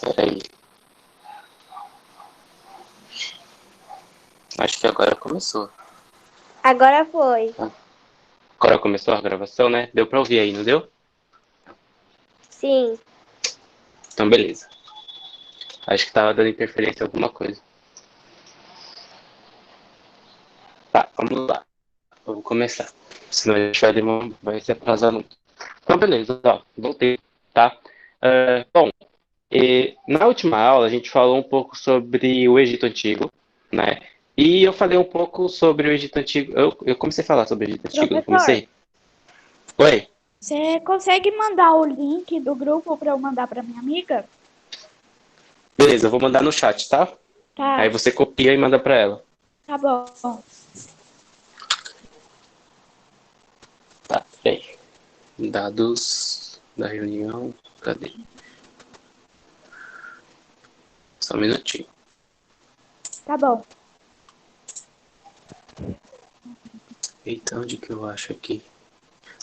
Peraí. Acho que agora começou. Agora foi. Agora começou a gravação, né? Deu pra ouvir aí, não deu? Sim. Então, beleza. Acho que tava dando interferência em alguma coisa. Tá, vamos lá. Vamos começar. Senão a gente vai se atrasar muito. Então, beleza. Ó, voltei, tá? Bom, na última aula a gente falou um pouco sobre o Egito Antigo, né? E eu falei um pouco sobre o Egito Antigo. Eu comecei a falar sobre o Egito Antigo, não Professor, comecei? Oi? você consegue mandar o link do grupo para eu mandar para minha amiga? Beleza, eu vou mandar no chat, tá? Aí Tá, você copia e manda pra ela. tá bom. Tá, peraí. Dados da reunião. Cadê? Só um minutinho. Tá bom. Eita, onde que eu acho aqui?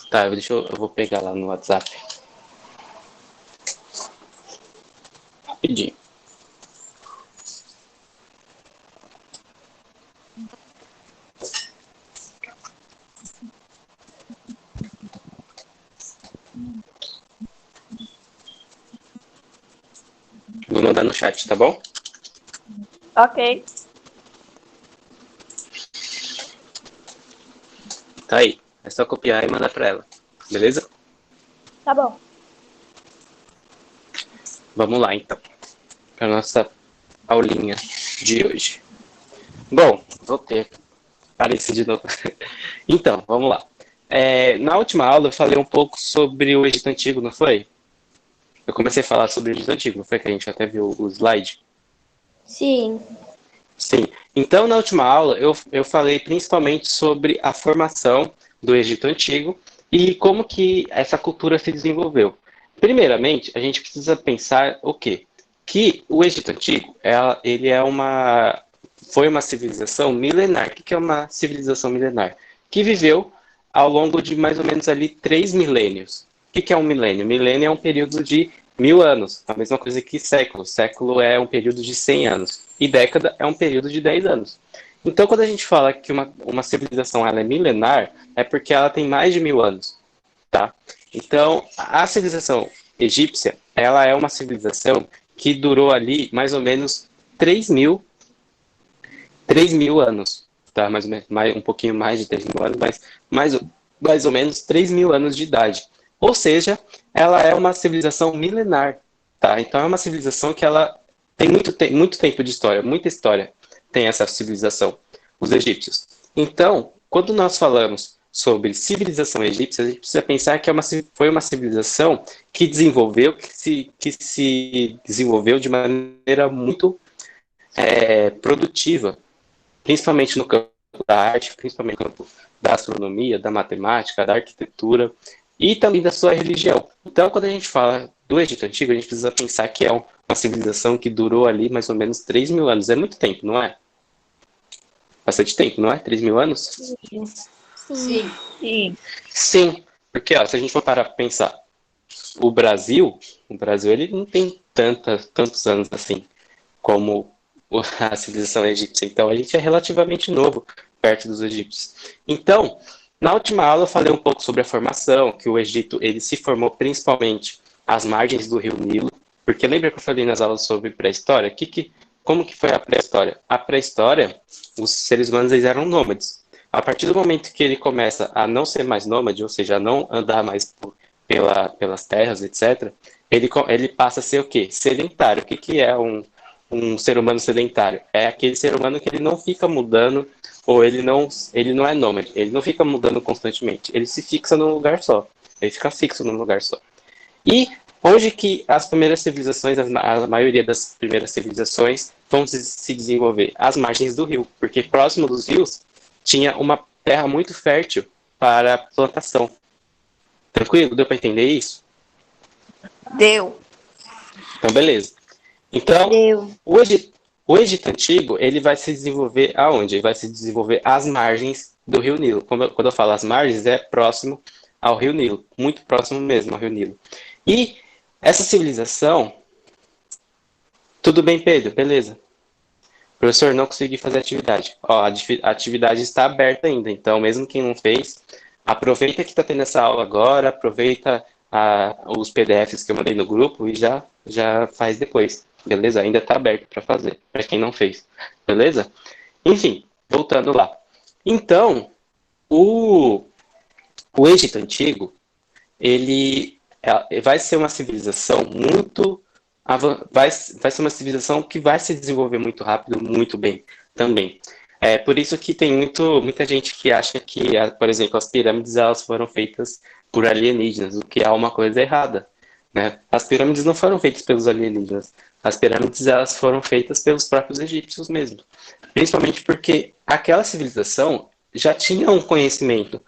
Tá, eu vou pegar lá no WhatsApp. Rapidinho. Vou mandar no chat, tá bom? Ok. Tá aí. É só copiar e mandar pra ela. Beleza? Tá bom. Vamos lá, então. Pra nossa aulinha de hoje. Bom, vou ter. Pareci de novo. Então, vamos lá. Na última aula eu falei um pouco sobre o Egito Antigo, não foi? Eu comecei a falar sobre o Egito Antigo, não foi que a gente até viu o slide? Sim. Sim. Então, na última aula, eu falei principalmente sobre a formação do Egito Antigo e como que essa cultura se desenvolveu. Primeiramente, a gente precisa pensar o quê? Que o Egito Antigo, ele foi uma civilização milenar. O que é uma civilização milenar? Que viveu ao longo de mais ou menos ali 3 milênios. O que é um milênio? Milênio é um período de 1.000 anos, a mesma coisa que século. Século é um período de 100 anos. E década é um período de 10 anos. Então, quando a gente fala que uma civilização ela é milenar, é porque ela tem mais de 1.000 anos. Tá? Então, a civilização egípcia, ela é uma civilização que durou ali mais ou menos 3.000 anos. Tá? Mais ou menos, um pouquinho mais de 3.000 anos, mas mais ou menos 3.000 anos de idade. Ou seja, ela é uma civilização milenar. Tá? Então, é uma civilização que ela tem muito tempo de história, muita história tem essa civilização, os egípcios. Então, quando nós falamos sobre civilização egípcia, a gente precisa pensar que foi uma civilização que se desenvolveu de maneira muito produtiva, principalmente no campo da arte, principalmente no campo da astronomia, da matemática, da arquitetura e também da sua religião. Então, quando a gente fala do Egito Antigo, a gente precisa pensar que é uma civilização que durou ali mais ou menos 3.000 anos. É muito tempo, não é? Bastante tempo, não é? 3.000 anos? Sim. Sim. Sim, porque ó, se a gente for parar para pensar, o Brasil ele não tem tantos anos assim como a civilização egípcia. Então a gente é relativamente novo perto dos egípcios. Então, na última aula eu falei um pouco sobre a formação, que o Egito ele se formou principalmente às margens do rio Nilo, porque lembra que eu falei nas aulas sobre pré-história? Como que foi a pré-história? A pré-história, os seres humanos eles eram nômades. A partir do momento que ele começa a não ser mais nômade, ou seja, a não andar mais pelas terras, etc., ele passa a ser o quê? Sedentário. O que é um ser humano sedentário? É aquele ser humano que ele não fica mudando, ou ele não é nômade, ele não fica mudando constantemente, ele se fixa num lugar só, ele fica fixo num lugar só. E onde que as primeiras civilizações, a maioria das primeiras civilizações vão se desenvolver? Às margens do rio, porque próximo dos rios tinha uma terra muito fértil para plantação. Tranquilo? Deu para entender isso? Deu. Então, beleza. Então, Deu. o Egito Antigo, ele vai se desenvolver aonde? Ele vai se desenvolver às margens do Rio Nilo. Quando eu falo às margens, é próximo ao Rio Nilo, muito próximo mesmo ao Rio Nilo. E essa civilização, Tudo bem, Pedro? Beleza. Professor, não consegui fazer a atividade. Ó, a atividade está aberta ainda, então mesmo quem não fez, aproveita que está tendo essa aula agora, aproveita os PDFs que eu mandei no grupo e já faz depois, beleza? Ainda está aberto para fazer, para quem não fez, beleza? Enfim, voltando lá. Então, o, o Egito Antigo, ele vai ser uma civilização vai ser uma civilização que vai se desenvolver muito rápido, muito bem também. É por isso que tem muita gente que acha que, por exemplo, as pirâmides elas foram feitas por alienígenas, o que é uma coisa errada, né? As pirâmides não foram feitas pelos alienígenas. As pirâmides elas foram feitas pelos próprios egípcios mesmo. Principalmente porque aquela civilização já tinha um conhecimento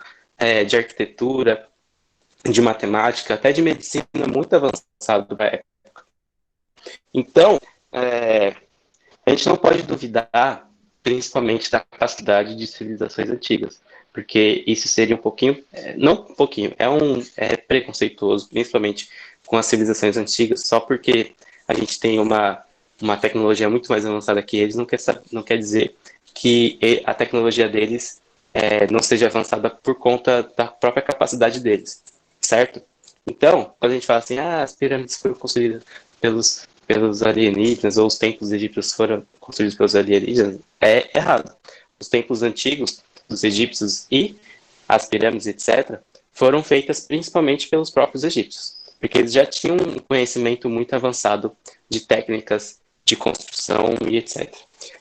de arquitetura, de matemática, até de medicina muito avançado para a época. Então, a gente não pode duvidar, principalmente, da capacidade de civilizações antigas, porque isso seria um pouquinho, não um pouquinho, é preconceituoso, principalmente com as civilizações antigas, só porque a gente tem uma tecnologia muito mais avançada que eles, não quer dizer que a tecnologia deles não seja avançada por conta da própria capacidade deles, certo? Então, quando a gente fala assim, as pirâmides foram construídas pelos alienígenas, ou os templos egípcios foram construídos pelos alienígenas, é errado. Os templos antigos dos egípcios e as pirâmides, etc., foram feitas principalmente pelos próprios egípcios, porque eles já tinham um conhecimento muito avançado de técnicas de construção e etc.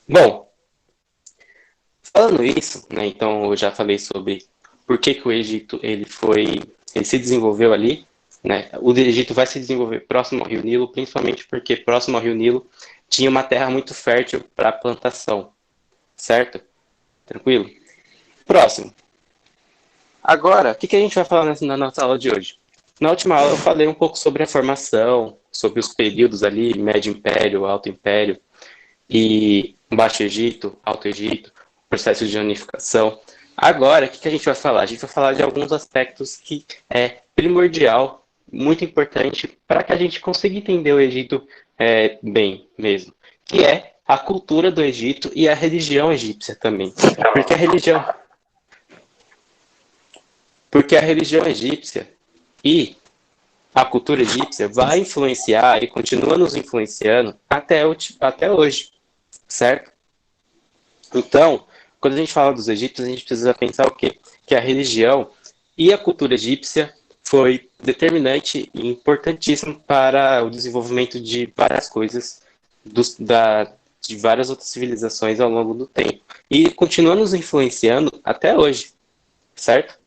Bom, falando isso, né, então eu já falei sobre por que o Egito ele se desenvolveu ali, né? O Egito vai se desenvolver próximo ao Rio Nilo, principalmente porque próximo ao Rio Nilo tinha uma terra muito fértil para plantação, certo? Tranquilo? Próximo. Agora, o que a gente vai falar na nossa aula de hoje? Na última aula eu falei um pouco sobre a formação, sobre os períodos ali, Médio Império, Alto Império, e Baixo Egito, Alto Egito, processo de unificação. Agora, o que a gente vai falar? A gente vai falar de alguns aspectos que é primordial, muito importante, para que a gente consiga entender o Egito bem mesmo, que é a cultura do Egito e a religião egípcia também. Porque a religião egípcia e a cultura egípcia vai influenciar e continua nos influenciando até hoje, certo? Então, quando a gente fala dos egípcios, a gente precisa pensar o quê? Que a religião e a cultura egípcia foi determinante e importantíssimo para o desenvolvimento de várias coisas de várias outras civilizações ao longo do tempo. E continua nos influenciando até hoje, certo?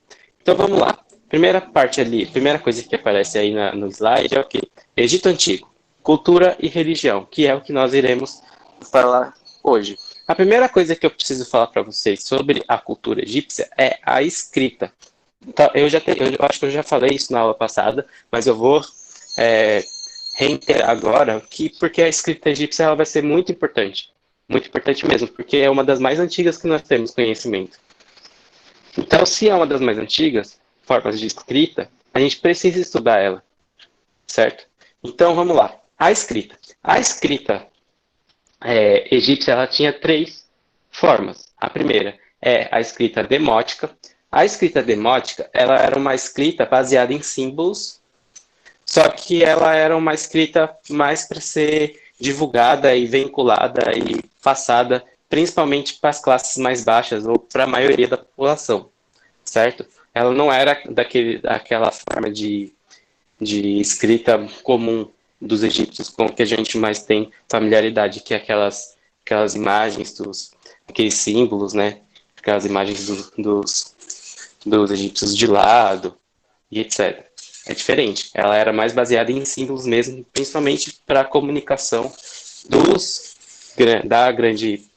Então vamos lá. Primeira parte ali, primeira coisa que aparece aí no slide é o quê? Egito Antigo, cultura e religião, que é o que nós iremos falar hoje. A primeira coisa que eu preciso falar para vocês sobre a cultura egípcia é a escrita. Então, eu acho que eu já falei isso na aula passada, mas eu vou reiterar agora, porque a escrita egípcia ela vai ser muito importante mesmo, porque é uma das mais antigas que nós temos conhecimento. Então, se é uma das mais antigas formas de escrita, a gente precisa estudar ela, certo? Então, vamos lá. A escrita egípcia ela tinha três formas. A primeira é a escrita demótica. A escrita demótica ela era uma escrita baseada em símbolos, só que ela era uma escrita mais para ser divulgada e vinculada e passada principalmente para as classes mais baixas ou para a maioria da população, certo? Ela não era daquela forma de escrita comum dos egípcios, com que a gente mais tem familiaridade, que é aquelas imagens, aqueles símbolos, né? Aquelas imagens dos egípcios de lado e etc. É diferente. Ela era mais baseada em símbolos mesmo, principalmente para a comunicação da grande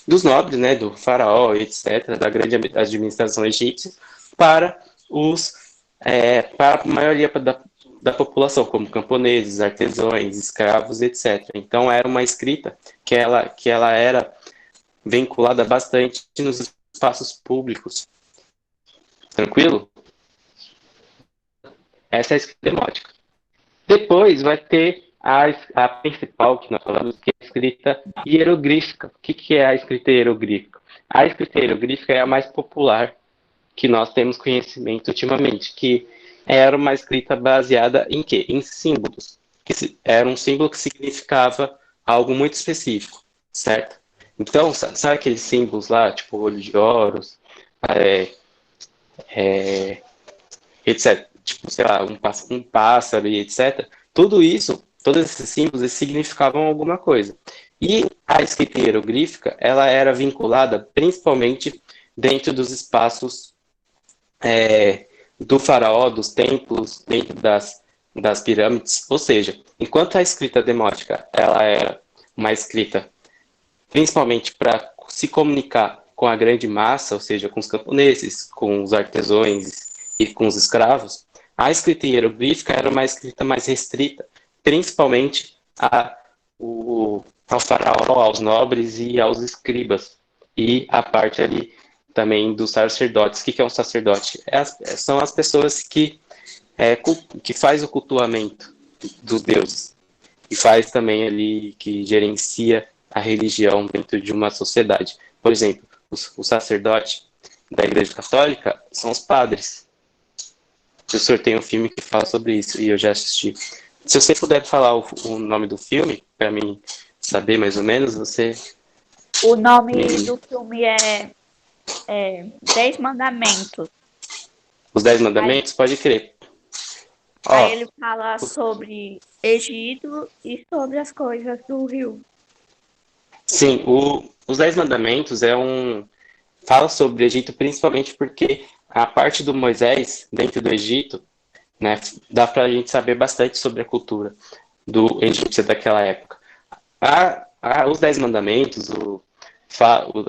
dos nobres, né, do faraó, etc., da grande administração egípcia, para para a maioria da população, como camponeses, artesãos, escravos, etc. Então era uma escrita que ela era vinculada bastante nos espaços públicos. Tranquilo? Essa é a escrita demótica. Depois vai ter a principal que nós falamos, que é a escrita hieroglyphica. O que é a escrita hieroglyphica? A escrita hieroglyphica é a mais popular que nós temos conhecimento ultimamente, que era uma escrita baseada em quê? Em símbolos. Era um símbolo que significava algo muito específico, certo? Então, sabe aqueles símbolos lá, tipo olho de Horus, é, etc. Tipo, sei lá, um pássaro e etc. Tudo isso, todos esses símbolos, eles significavam alguma coisa. E a escrita hieroglyphica, ela era vinculada principalmente dentro dos espaços do faraó, dos templos, dentro das pirâmides. Ou seja, enquanto a escrita demótica, ela era uma escrita principalmente para se comunicar com a grande massa, ou seja, com os camponeses, com os artesãos e com os escravos, a escrita hieroglífica era uma escrita mais restrita, principalmente ao faraó, aos nobres e aos escribas, e a parte ali também dos sacerdotes. O que é um sacerdote? São as pessoas que faz o cultuamento dos deuses, e faz também ali, que gerencia a religião dentro de uma sociedade. Por exemplo, o sacerdote da Igreja Católica são os padres. O senhor tem um filme que fala sobre isso e eu já assisti. Se você puder falar o nome do filme, para mim saber mais ou menos, você... O nome do filme é Dez Mandamentos. Os Dez Mandamentos, pode crer. Aí ele fala sobre Egito e sobre as coisas do rio. Sim, os Dez Mandamentos fala sobre o Egito principalmente porque a parte do Moisés dentro do Egito, né, dá para a gente saber bastante sobre a cultura do egípcio daquela época. Os Dez Mandamentos,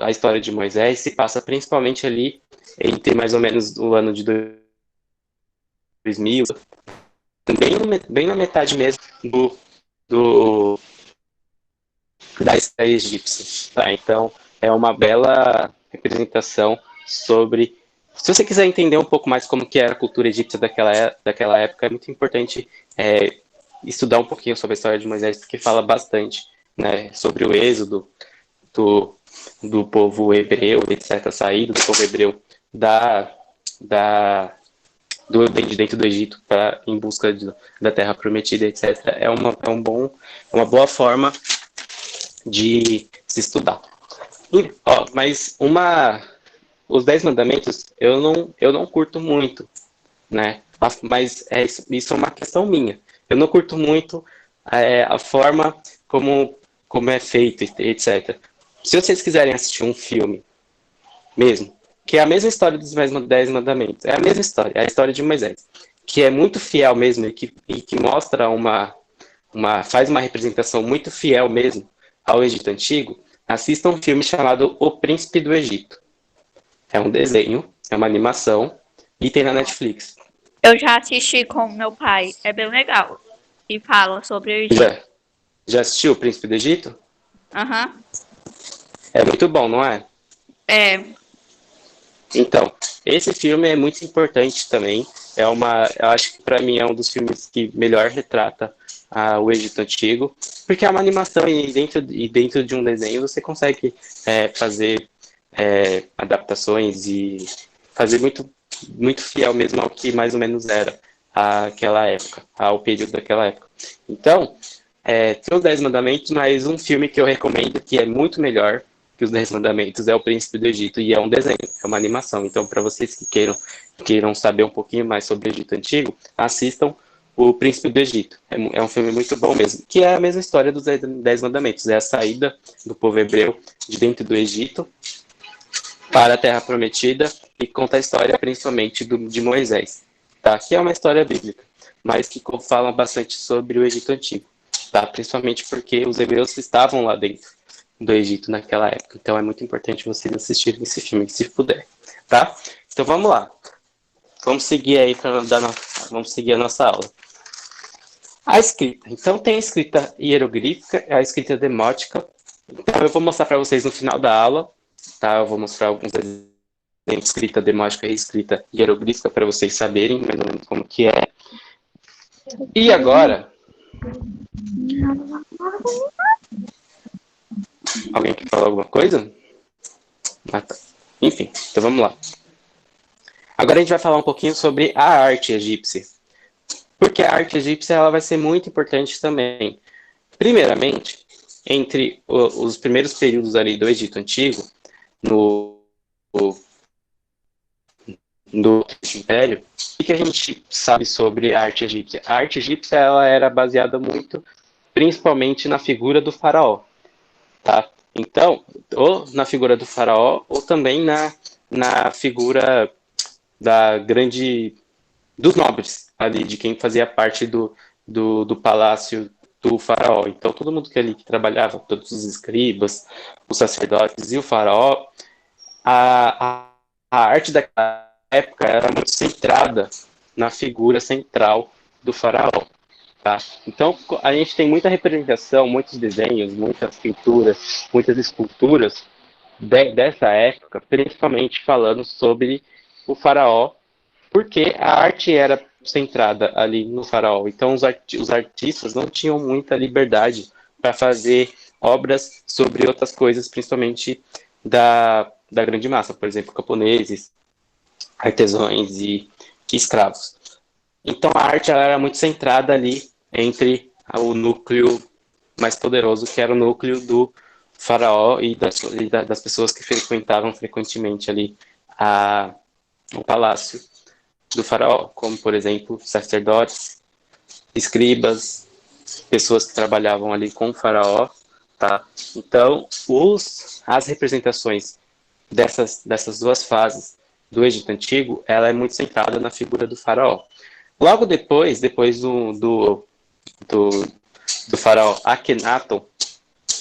a história de Moisés se passa principalmente ali entre mais ou menos o ano de 2000, bem na metade mesmo da história egípcia. Tá? Então, é uma bela representação sobre... Se você quiser entender um pouco mais como que era a cultura egípcia daquela época, é muito importante estudar um pouquinho sobre a história de Moisés, porque fala bastante, né, sobre o êxodo do povo hebreu, etc., a saída do povo hebreu de dentro do Egito em busca da Terra Prometida, etc. É uma boa forma de se estudar. Mas os Dez Mandamentos eu não curto muito, né? Mas isso é uma questão minha. Eu não curto muito a forma como é feito, etc. Se vocês quiserem assistir um filme mesmo, que é a mesma história dos Dez Mandamentos, é a mesma história, é a história de Moisés, que é muito fiel mesmo e que mostra faz uma representação muito fiel mesmo ao Egito Antigo, assista um filme chamado O Príncipe do Egito. É um desenho, é uma animação e tem na Netflix. Eu já assisti com meu pai, é bem legal. E fala sobre o Egito. Já assistiu O Príncipe do Egito? Aham. É muito bom, não é? É. Então, esse filme é muito importante também. Eu acho que para mim é um dos filmes que melhor retrata o Egito Antigo, porque é uma animação e dentro de um desenho você consegue fazer adaptações e fazer muito, muito fiel mesmo ao que mais ou menos era aquela época, ao período daquela época. Então, tem os Dez Mandamentos, mas um filme que eu recomendo que é muito melhor que os Dez Mandamentos é O Príncipe do Egito, e é um desenho, é uma animação. Então, para vocês que queiram saber um pouquinho mais sobre o Egito Antigo, assistam O Príncipe do Egito. É um filme muito bom mesmo, que é a mesma história dos Dez Mandamentos, é a saída do povo hebreu de dentro do Egito para a Terra Prometida, e conta a história principalmente de Moisés, tá? Que é uma história bíblica, mas que fala bastante sobre o Egito Antigo, tá? Principalmente porque os hebreus estavam lá dentro do Egito naquela época. Então é muito importante vocês assistirem esse filme, se puder, tá? Então vamos lá. Vamos seguir aí vamos seguir a nossa aula. A escrita. Então tem a escrita hieroglyphica, a escrita demótica. Então eu vou mostrar para vocês no final da aula, tá? Eu vou mostrar alguns exemplos de escrita demótica e escrita hieroglífica para vocês saberem mais ou menos como que é. E agora, alguém quer falar alguma coisa? Ah, tá. Enfim, então vamos lá. Agora a gente vai falar um pouquinho sobre a arte egípcia. Porque a arte egípcia ela vai ser muito importante também. Primeiramente, entre os primeiros períodos ali do Egito Antigo, no, do Império, o que a gente sabe sobre a arte egípcia? A arte egípcia ela era baseada muito, principalmente na figura do faraó, tá? Então, ou na figura do faraó, ou também na figura da grande dos nobres ali, de quem fazia parte do palácio do faraó. Então, todo mundo que ali que trabalhava, todos os escribas, os sacerdotes e o faraó, a arte daquela época era muito centrada na figura central do faraó. Tá? Então, a gente tem muita representação, muitos desenhos, muitas pinturas, muitas esculturas dessa época, principalmente falando sobre o faraó, porque a arte era centrada ali no faraó. Então, os artistas não tinham muita liberdade para fazer obras sobre outras coisas, principalmente da grande massa, por exemplo, camponeses, artesãos e escravos. Então, a arte ela era muito centrada ali entre o núcleo mais poderoso, que era o núcleo do faraó das pessoas que frequentavam frequentemente ali o palácio do faraó, como, por exemplo, sacerdotes, escribas, pessoas que trabalhavam ali com o faraó, tá? Então, as representações dessas duas fases do Egito Antigo, ela é muito centrada na figura do faraó. Logo depois do, do faraó Akhenaton,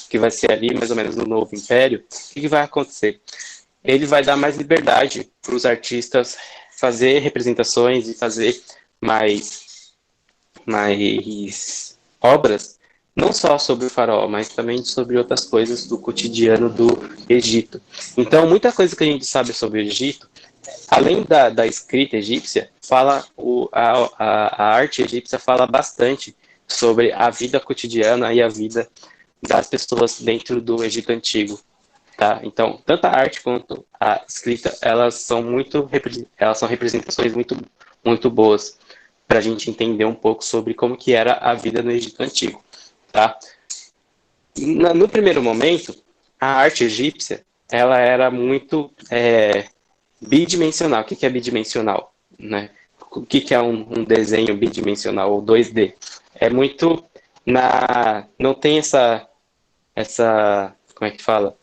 que vai ser ali mais ou menos no Novo Império, o que vai acontecer? Ele vai dar mais liberdade para os artistas fazer representações e fazer mais obras, não só sobre o faraó, mas também sobre outras coisas do cotidiano do Egito. Então, muita coisa que a gente sabe sobre o Egito, além da escrita egípcia, a arte egípcia fala bastante sobre a vida cotidiana e a vida das pessoas dentro do Egito Antigo. Tá? Então, tanto a arte quanto a escrita, elas são representações muito boas para a gente entender um pouco sobre como que era a vida no Egito Antigo. Tá? No primeiro momento, a arte egípcia ela era muito bidimensional. O que é bidimensional? Né? O que é um desenho bidimensional ou 2D? É muito não tem essa como é que fala?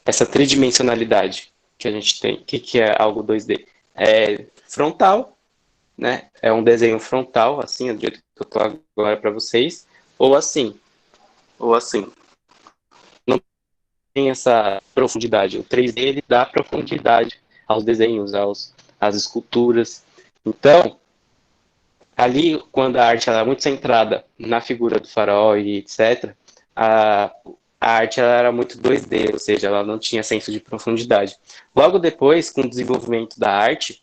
Essa tridimensionalidade que a gente tem. O que é algo 2D? É frontal, né? É um desenho frontal, assim, do jeito que eu tô agora para vocês, ou assim, ou assim. Não tem essa profundidade. O 3D ele dá profundidade aos desenhos, às esculturas. Então, ali, quando a arte ela é muito centrada na figura do faraó e etc., a arte ela era muito 2D, ou seja, ela não tinha senso de profundidade. Logo depois, com o desenvolvimento da arte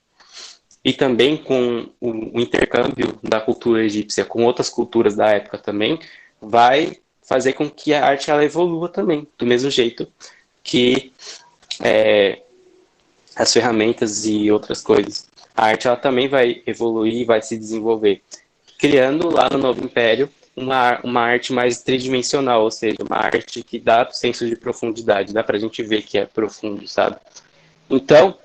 e também com o intercâmbio da cultura egípcia com outras culturas da época também, vai fazer com que a arte ela evolua também, do mesmo jeito que as ferramentas e outras coisas. A arte ela também vai evoluir e vai se desenvolver, criando lá no Novo Império uma arte mais tridimensional, ou seja, uma arte que dá senso de profundidade, dá para a gente ver que é profundo, sabe? Então,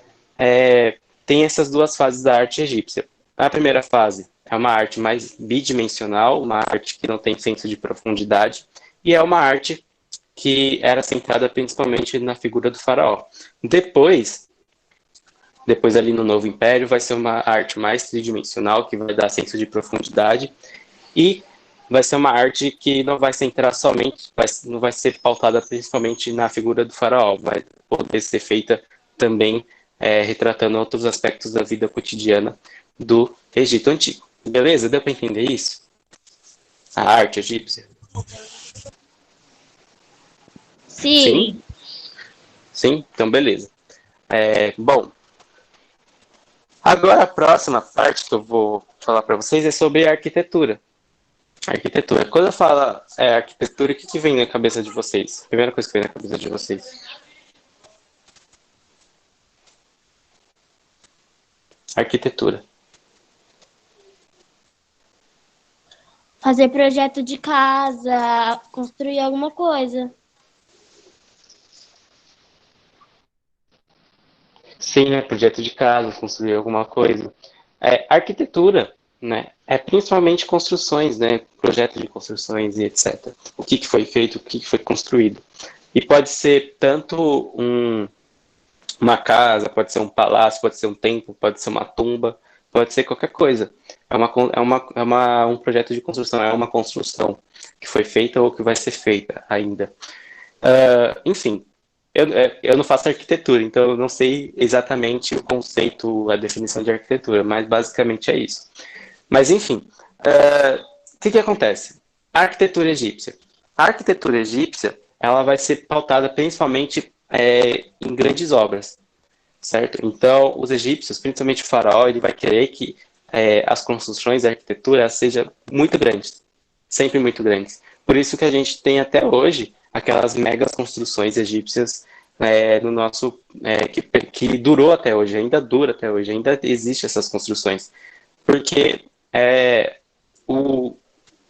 tem essas duas fases da arte egípcia. A primeira fase é uma arte mais bidimensional, uma arte que não tem senso de profundidade, e é uma arte que era centrada principalmente na figura do faraó. Depois ali no Novo Império, vai ser uma arte mais tridimensional, que vai dar senso de profundidade, e vai ser uma arte que não vai centrar somente, não vai ser pautada principalmente na figura do faraó, vai poder ser feita também retratando outros aspectos da vida cotidiana do Egito Antigo. Beleza? Deu para entender isso? A arte egípcia? Sim. Sim? Então, beleza. Bom, agora a próxima parte que eu vou falar para vocês é sobre a arquitetura. Arquitetura. Quando eu falo arquitetura, o que, que vem na cabeça de vocês? Primeira coisa que vem na cabeça de vocês. Arquitetura. Fazer projeto de casa, construir alguma coisa. Sim, né? Projeto de casa, construir alguma coisa. Arquitetura, né? É principalmente construções, né? Projeto de construções e etc. O que, que foi feito, o que, que foi construído. E pode ser tanto uma casa, pode ser um palácio, pode ser um templo, pode ser uma tumba, pode ser qualquer coisa. Um projeto de construção, é uma construção que foi feita ou que vai ser feita ainda. Enfim, eu não faço arquitetura, então eu não sei exatamente o conceito, a definição de arquitetura, mas basicamente é isso. Mas enfim, o que, que acontece? A arquitetura egípcia. A arquitetura egípcia, ela vai ser pautada principalmente em grandes obras, certo? Então, os egípcios, principalmente o faraó, ele vai querer que as construções, a arquitetura, sejam muito grandes, sempre muito grandes. Por isso que a gente tem até hoje aquelas megas construções egípcias no nosso que durou até hoje, ainda dura até hoje, ainda existe essas construções, porque o,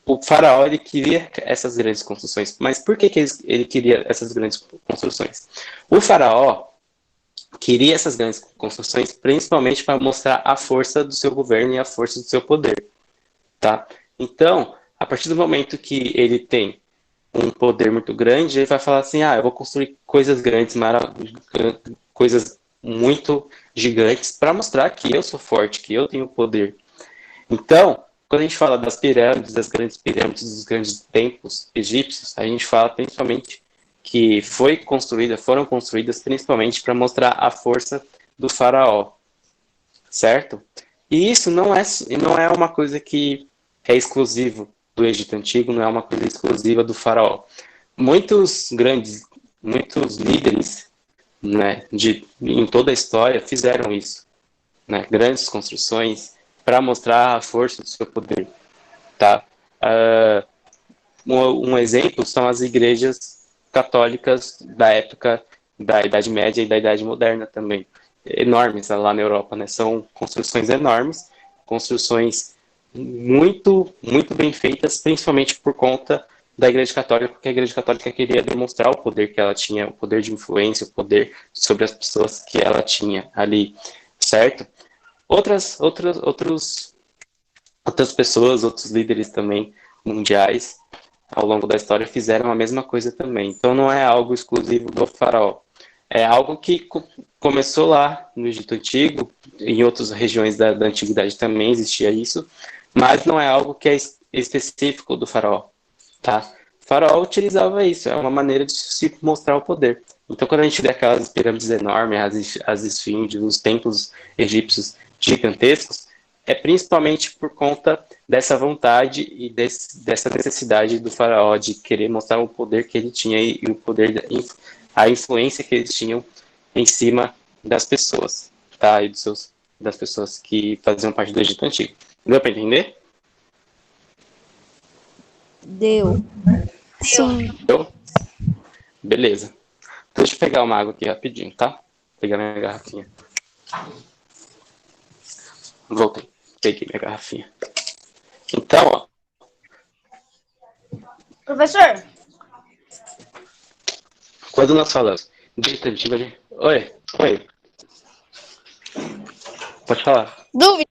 o faraó ele queria essas grandes construções. Mas por que, que ele queria essas grandes construções? O faraó queria essas grandes construções principalmente para mostrar a força do seu governo e a força do seu poder, tá? Então, a partir do momento que ele tem um poder muito grande, ele vai falar assim, eu vou construir coisas grandes, coisas muito gigantes para mostrar que eu sou forte, que eu tenho poder. Então, quando a gente fala das pirâmides, das grandes pirâmides, dos grandes templos egípcios, a gente fala principalmente que foram construídas principalmente para mostrar a força do faraó, certo? E isso não é uma coisa que é exclusivo do Egito Antigo, não é uma coisa exclusiva do faraó. Muitos líderes, né, em toda a história fizeram isso, né, grandes construções para mostrar a força do seu poder, tá? Um exemplo são as igrejas católicas da época da Idade Média e da Idade Moderna também, enormes lá na Europa, né? São construções enormes, construções muito bem feitas, principalmente por conta da Igreja Católica, porque a Igreja Católica queria demonstrar o poder que ela tinha, o poder de influência, o poder sobre as pessoas que ela tinha ali, certo? Outras pessoas, outros líderes também mundiais ao longo da história fizeram a mesma coisa também. Então não é algo exclusivo do faraó. É algo que começou lá no Egito Antigo, em outras regiões da antiguidade também existia isso, mas não é algo que é específico do faraó, tá? O faraó utilizava isso, é uma maneira de se mostrar o poder. Então quando a gente vê aquelas pirâmides enormes, as esfinges, os templos egípcios gigantescos, é principalmente por conta dessa vontade e dessa necessidade do faraó de querer mostrar o poder que ele tinha e o poder, a influência que eles tinham em cima das pessoas, tá? E das pessoas que faziam parte do Egito Antigo. Deu para entender? Deu. Sim. Deu? Beleza. Deixa eu pegar uma água aqui rapidinho, tá? Vou pegar minha garrafinha. Voltei. Peguei minha garrafinha. Então, ó. Professor, Quando nós falamos de Egito Antigo, Oi. Pode falar. dúvida.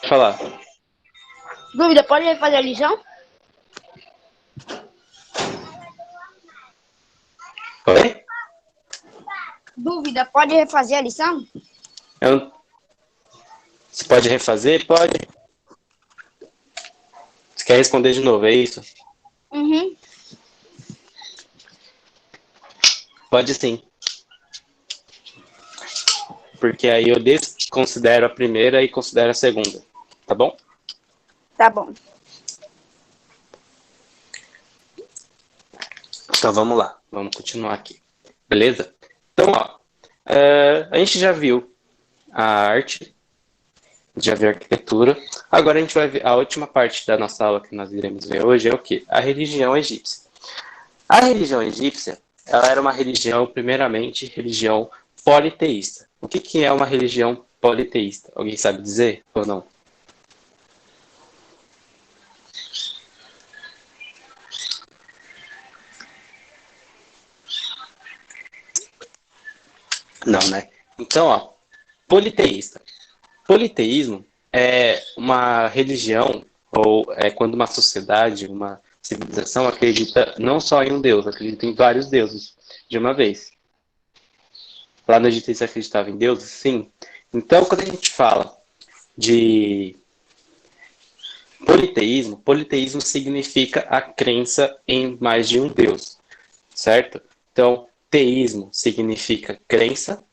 Pode falar. Dúvida, pode refazer a lição? Oi? Dúvida, pode refazer a lição? Você pode refazer? Pode. Você quer responder de novo, é isso? Uhum. Pode sim. Porque aí eu desconsidero a primeira e considero a segunda. Tá bom? Tá bom. Então vamos lá. Vamos continuar aqui. Beleza? Então, ó. A gente já viu a arte Já ver arquitetura. Agora a gente vai ver a última parte da nossa aula que nós iremos ver hoje é o quê? A religião egípcia. A religião egípcia, ela era uma religião, primeiramente, religião politeísta. O que é uma religião politeísta? Alguém sabe dizer ou não? Não, né? Então, ó, politeísta. Politeísmo é uma religião, ou é quando uma sociedade, uma civilização acredita não só em um deus, acredita em vários deuses de uma vez. Lá no Egito eles acreditavam em deuses? Sim. Então, quando a gente fala de politeísmo, politeísmo significa a crença em mais de um deus, certo? Então, teísmo significa crença,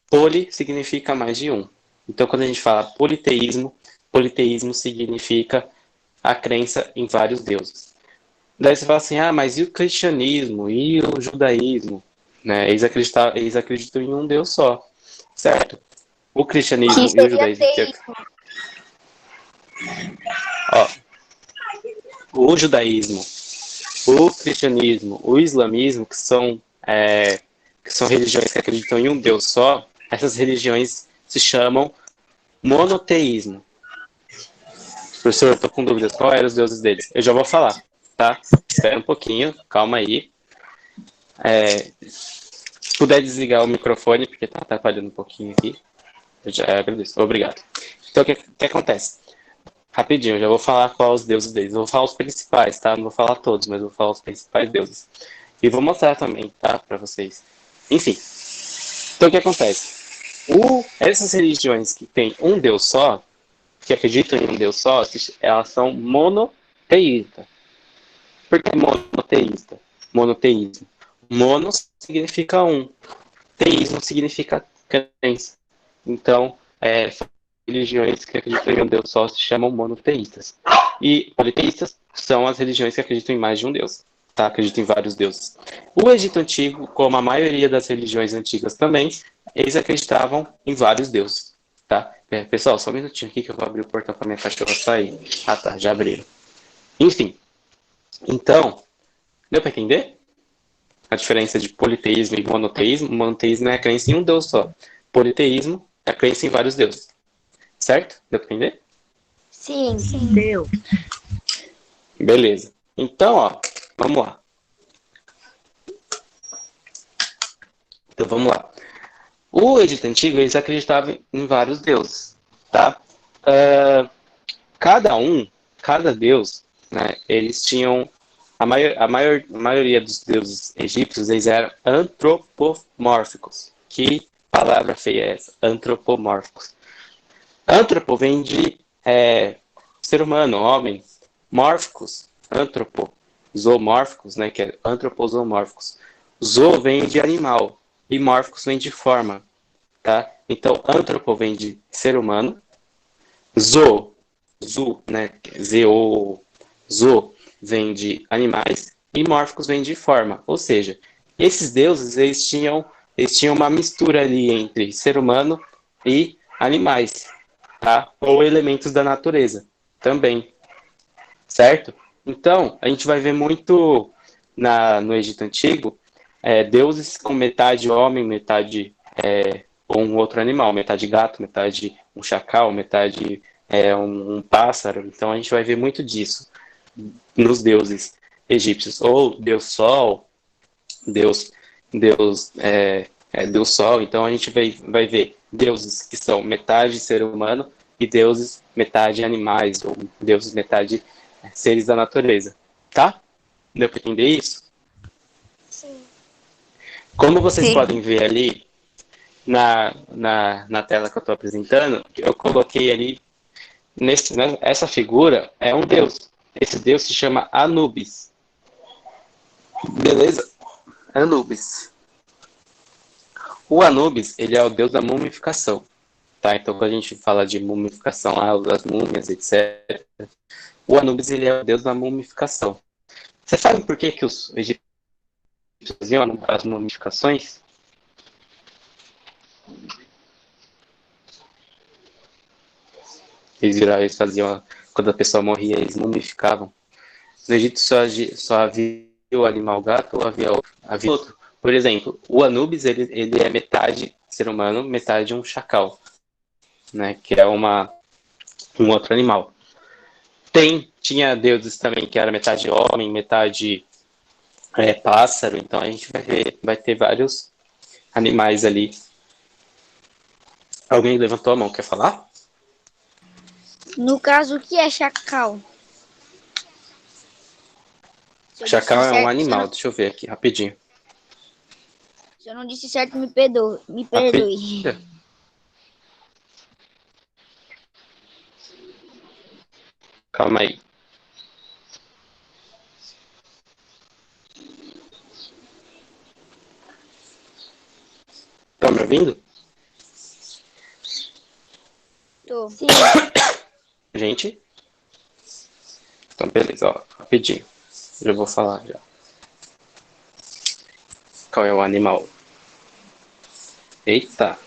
poli significa mais de um. Então, quando a gente fala politeísmo, politeísmo significa a crença em vários deuses. Daí você fala assim, ah, mas e o cristianismo? E o judaísmo? Né? Eles acreditam em um Deus só, certo? O cristianismo Que e o seria judaísmo... teísmo. Ó, o judaísmo, o cristianismo, o islamismo, que são religiões que acreditam em um Deus só, essas religiões se chamam monoteísmo. Professor, eu tô com dúvidas. Qual eram os deuses deles? Eu já vou falar, tá? Espera um pouquinho, calma aí. Se puder desligar o microfone, porque tá atrapalhando um pouquinho aqui, eu já agradeço. Obrigado. Então, o que acontece? Rapidinho, eu já vou falar quais os deuses deles. Eu vou falar os principais, tá? Não vou falar todos, mas vou falar os principais deuses. E vou mostrar também, tá? Pra vocês. Enfim. Então, o que acontece? Essas religiões que têm um Deus só, que acreditam em um Deus só, elas são monoteístas. Por que monoteísta? Monoteísmo. Mono significa um. Teísmo significa crença. Então, religiões que acreditam em um Deus só se chamam monoteístas. E politeístas são as religiões que acreditam em mais de um Deus. Tá? Acreditam em vários deuses. O Egito Antigo, como a maioria das religiões antigas também, eles acreditavam em vários deuses. Tá? Pessoal, só um minutinho aqui que eu vou abrir o portão para minha cachorra sair. Ah tá, já abriram. Enfim, então, deu para entender? A diferença de politeísmo e monoteísmo. Monoteísmo é a crença em um Deus só. Politeísmo é a crença em vários deuses. Certo? Deu para entender? Sim. Deu. Beleza. Então, ó, vamos lá. Então, vamos lá. O Egito Antigo, eles acreditavam em vários deuses, tá? Cada deus, né, eles tinham... A maioria dos deuses egípcios, eles eram antropomórficos. Que palavra feia é essa? Antropomórficos. Antropo vem de ser humano, homem. Mórficos, antropo. Zoomórficos, né, que é antropozoomórficos. Zo vem de animal e mórficos vem de forma, tá? Então, antropo vem de ser humano. Zo, né, zo, zo vem de animais e mórficos vem de forma. Ou seja, esses deuses eles tinham uma mistura ali entre ser humano e animais, tá? Ou elementos da natureza também, certo? Então, a gente vai ver muito no Egito Antigo deuses com metade homem, metade um outro animal, metade gato, metade um chacal, metade um pássaro. Então, a gente vai ver muito disso nos deuses egípcios, ou Deus Sol, Deus, Deus Sol. Então a gente vai ver deuses que são metade ser humano e deuses metade animais, ou deuses metade seres da natureza. Tá? Deu para entender isso? Sim. Como vocês Sim. podem ver ali na tela que eu estou apresentando, eu coloquei ali, essa figura é um deus. Esse deus se chama Anubis. Beleza? Anubis. O Anubis, ele é o deus da mumificação. Tá? Então, quando a gente fala de mumificação, as múmias, etc., o Anubis, ele é o deus da mumificação. Você sabe por que os egípcios faziam as mumificações? Eles faziam, quando a pessoa morria, eles mumificavam. No Egito só havia o animal gato ou havia outro. Por exemplo, o Anubis, ele é metade ser humano, metade um chacal, né? Que é um outro animal. Tinha deuses também que era metade homem, metade pássaro, então a gente vai ter vários animais ali. Alguém levantou a mão, quer falar? No caso, o que é chacal? Se eu disse Chacal é um certo, animal, deixa eu ver aqui rapidinho. se eu não disse certo, me perdoe. Me perdoe. Rapidinho. Calma aí. Tá me ouvindo? Tô. Sim. Gente? Então, beleza, ó, rapidinho. Já vou falar já. Qual é o animal? Eita!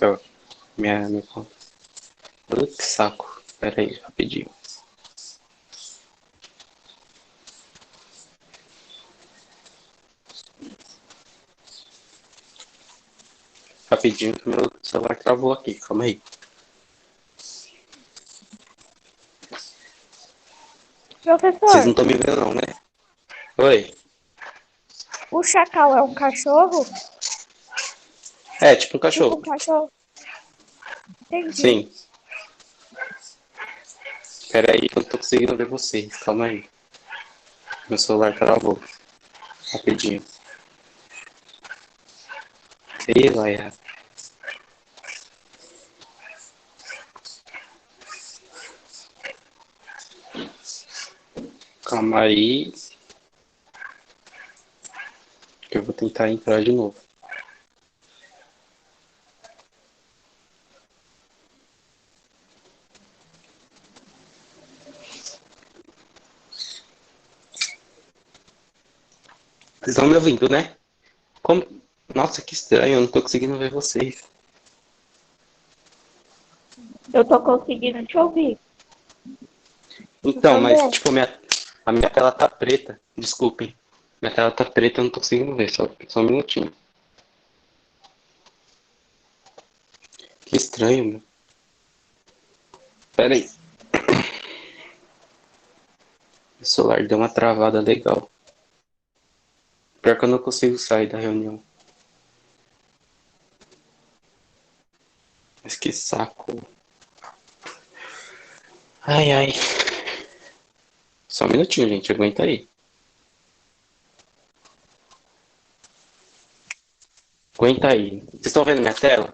Eu, minha conta. Que saco. Pera aí, rapidinho. Rapidinho que meu celular travou aqui, calma aí. Vocês não Professor, estão me vendo não, né? Oi. o chacal é um cachorro? É, tipo um Tipo um cachorro. cachorro? Entendi. Sim. Pera aí que eu não tô conseguindo ver vocês. Calma aí. Meu celular travou. Rapidinho. Ih, Laia. Calma aí. Que eu vou tentar entrar de novo. Vocês estão me ouvindo, né? Como? Nossa, que estranho, eu não tô conseguindo ver vocês. Eu tô conseguindo te ouvir. Então, mas Também. tipo, a minha tela tá preta. Desculpem. Minha tela tá preta, eu não tô conseguindo ver. Só um minutinho. Que estranho, meu. Pera aí. O celular deu uma travada legal. Pior que eu não consigo sair da reunião. Mas que saco. Ai, ai. Só um minutinho, gente. Aguenta aí. Aguenta aí. Vocês estão vendo minha tela?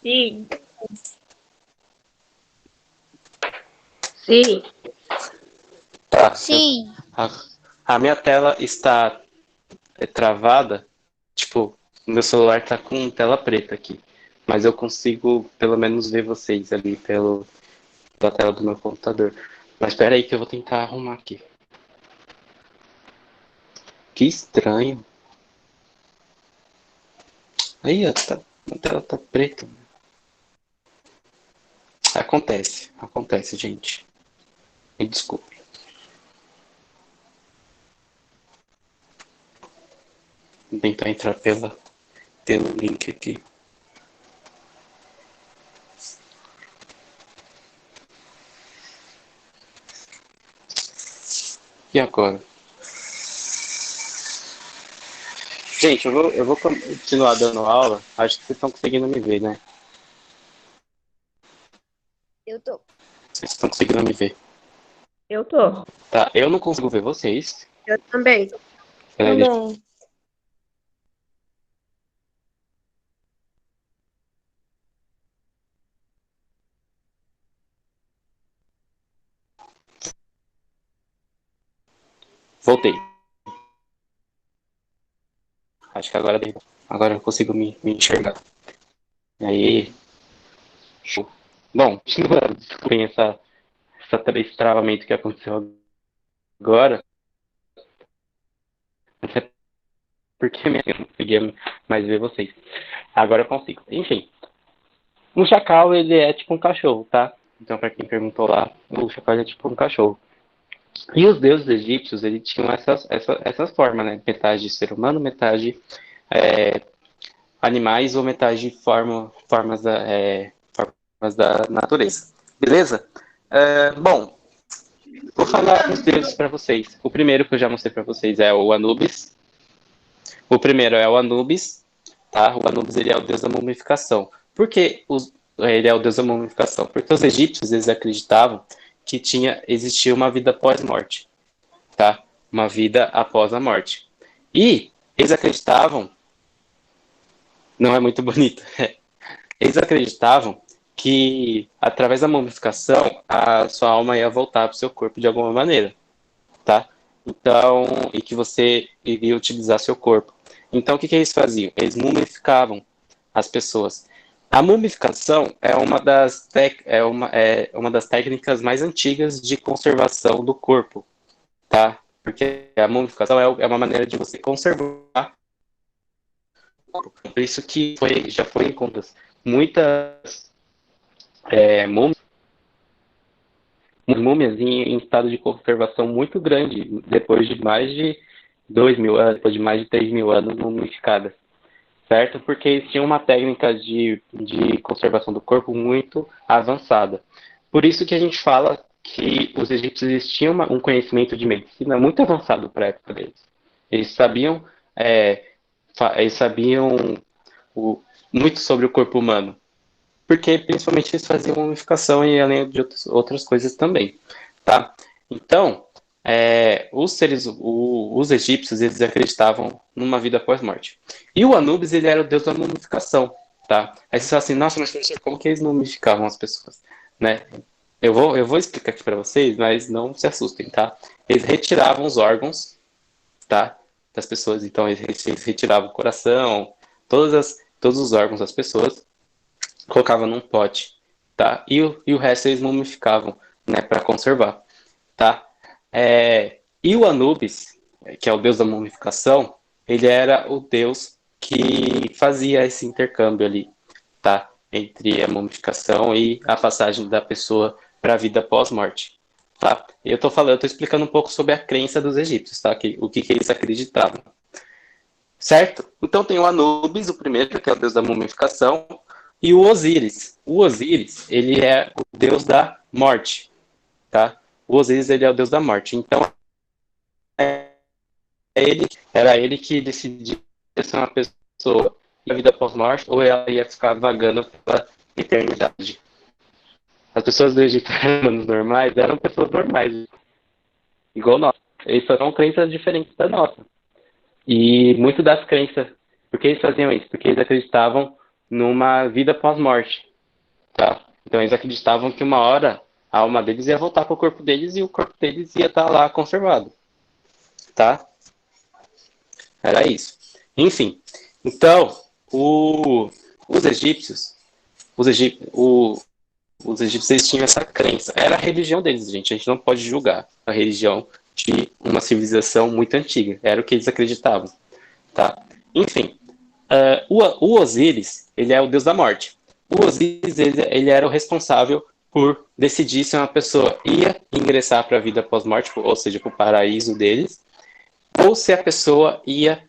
Sim. Sim. Tá. Sim. A, a minha tela está travada. Tipo, o meu celular tá com tela preta aqui. Mas eu consigo pelo menos ver vocês ali pela tela do meu computador. Mas espera aí que eu vou tentar arrumar aqui. Que estranho. Aí, ó, a tela tá preta. Acontece, gente. Me desculpe. Vou tentar entrar pelo link aqui. E agora? Gente, eu vou continuar dando aula. Acho que vocês estão conseguindo me ver, né? Eu tô. Vocês estão conseguindo me ver. Eu tô. Tá, eu não consigo ver vocês. Eu também. Peraí, Também. voltei. Acho que agora eu consigo me enxergar. E aí, show. Bom, desculpem esse travamento que aconteceu agora. Até porque eu não conseguia mais ver vocês. Agora eu consigo. Enfim, Um chacal, ele é tipo um cachorro, tá? Então, para quem perguntou lá, o chacal é tipo um cachorro. E os deuses egípcios, eles tinham essas formas, né? Metade de ser humano, metade animais ou metade de formas da natureza. Beleza? Bom, vou falar os deuses para vocês. O primeiro que eu já mostrei para vocês é o Anubis. O primeiro é o Anubis, tá? O Anubis, ele é o deus da mumificação. Por que ele é o deus da mumificação? Porque os egípcios, eles acreditavam que existia uma vida pós-morte, tá? Uma vida após a morte. E eles acreditavam, não é muito bonito, eles acreditavam que através da mumificação a sua alma ia voltar para o seu corpo de alguma maneira, tá? Então, e que você iria utilizar seu corpo. Então, o que eles faziam? Eles mumificavam as pessoas. A mumificação é uma das técnicas mais antigas de conservação do corpo, tá? Porque a mumificação é uma maneira de você conservar o corpo. Por isso que já foi encontradas muitas múmias em estado de conservação muito grande, depois de mais de 2.000 anos, depois de mais de 3.000 anos mumificadas, certo? Porque eles tinham uma técnica de conservação do corpo muito avançada. Por isso que a gente fala que os egípcios tinham um conhecimento de medicina muito avançado para a época deles. Eles sabiam, eles sabiam muito sobre o corpo humano, porque principalmente eles faziam mumificação e além de outras coisas também, tá? Então, os egípcios, eles acreditavam numa vida pós-morte. E o Anubis, ele era o deus da mumificação, tá? Aí você fala assim, nossa, mas professor, como que eles mumificavam as pessoas, né? Eu vou explicar aqui para vocês, mas não se assustem, tá? Eles retiravam os órgãos, tá? Das pessoas, então eles retiravam o coração, todos os órgãos das pessoas, colocavam num pote, tá? E o resto eles mumificavam, né, para conservar, tá? E o Anubis, que é o deus da mumificação, ele era o deus que fazia esse intercâmbio ali, tá? Entre a mumificação e a passagem da pessoa para a vida pós-morte, tá? Eu tô explicando um pouco sobre a crença dos egípcios, tá? O que eles acreditavam, certo? Então tem o Anubis, o primeiro, que é o deus da mumificação, e o Osíris. O Osíris, ele é o deus da morte, tá? O Osíris, ele é o deus da morte. Então, era ele que decidia se uma pessoa ia vida pós-morte ou ela ia ficar vagando pela eternidade. As pessoas do Egito normais eram pessoas normais, igual nós. Eles só eram crenças diferentes da nossa. E muito das crenças, por que eles faziam isso? Porque eles acreditavam numa vida pós-morte, tá? Então eles acreditavam que uma hora a alma deles ia voltar para o corpo deles e o corpo deles ia estar lá conservado, tá? Era isso. Enfim, então os egípcios eles tinham essa crença. Era a religião deles, gente. A gente não pode julgar a religião de uma civilização muito antiga. Era o que eles acreditavam, tá? Enfim, o Osíris, ele é o deus da morte. O Osíris, ele era o responsável por decidir se uma pessoa ia ingressar para a vida pós-morte, ou seja, para o paraíso deles, ou se a pessoa ia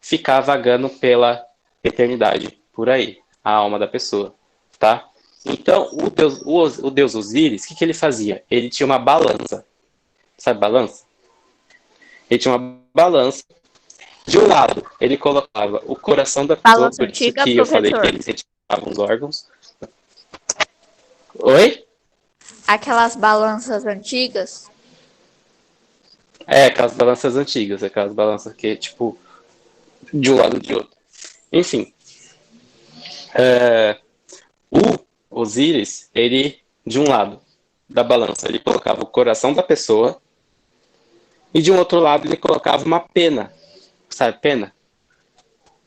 ficar vagando pela eternidade, por aí, a alma da pessoa, tá? Então, o deus Osíris, o que ele fazia? Ele tinha uma balança. Sabe balança? Ele tinha uma balança. De um lado, ele colocava o coração da pessoa, Balança por isso antiga, que eu falei professor. que eles retiravam os órgãos. Oi? Aquelas balanças antigas. Aquelas balanças antigas, aquelas balanças que, tipo, de um lado e de outro. Enfim. O Osíris, ele, de um lado da balança, ele colocava o coração da pessoa e de um outro lado ele colocava uma pena. Sabe pena?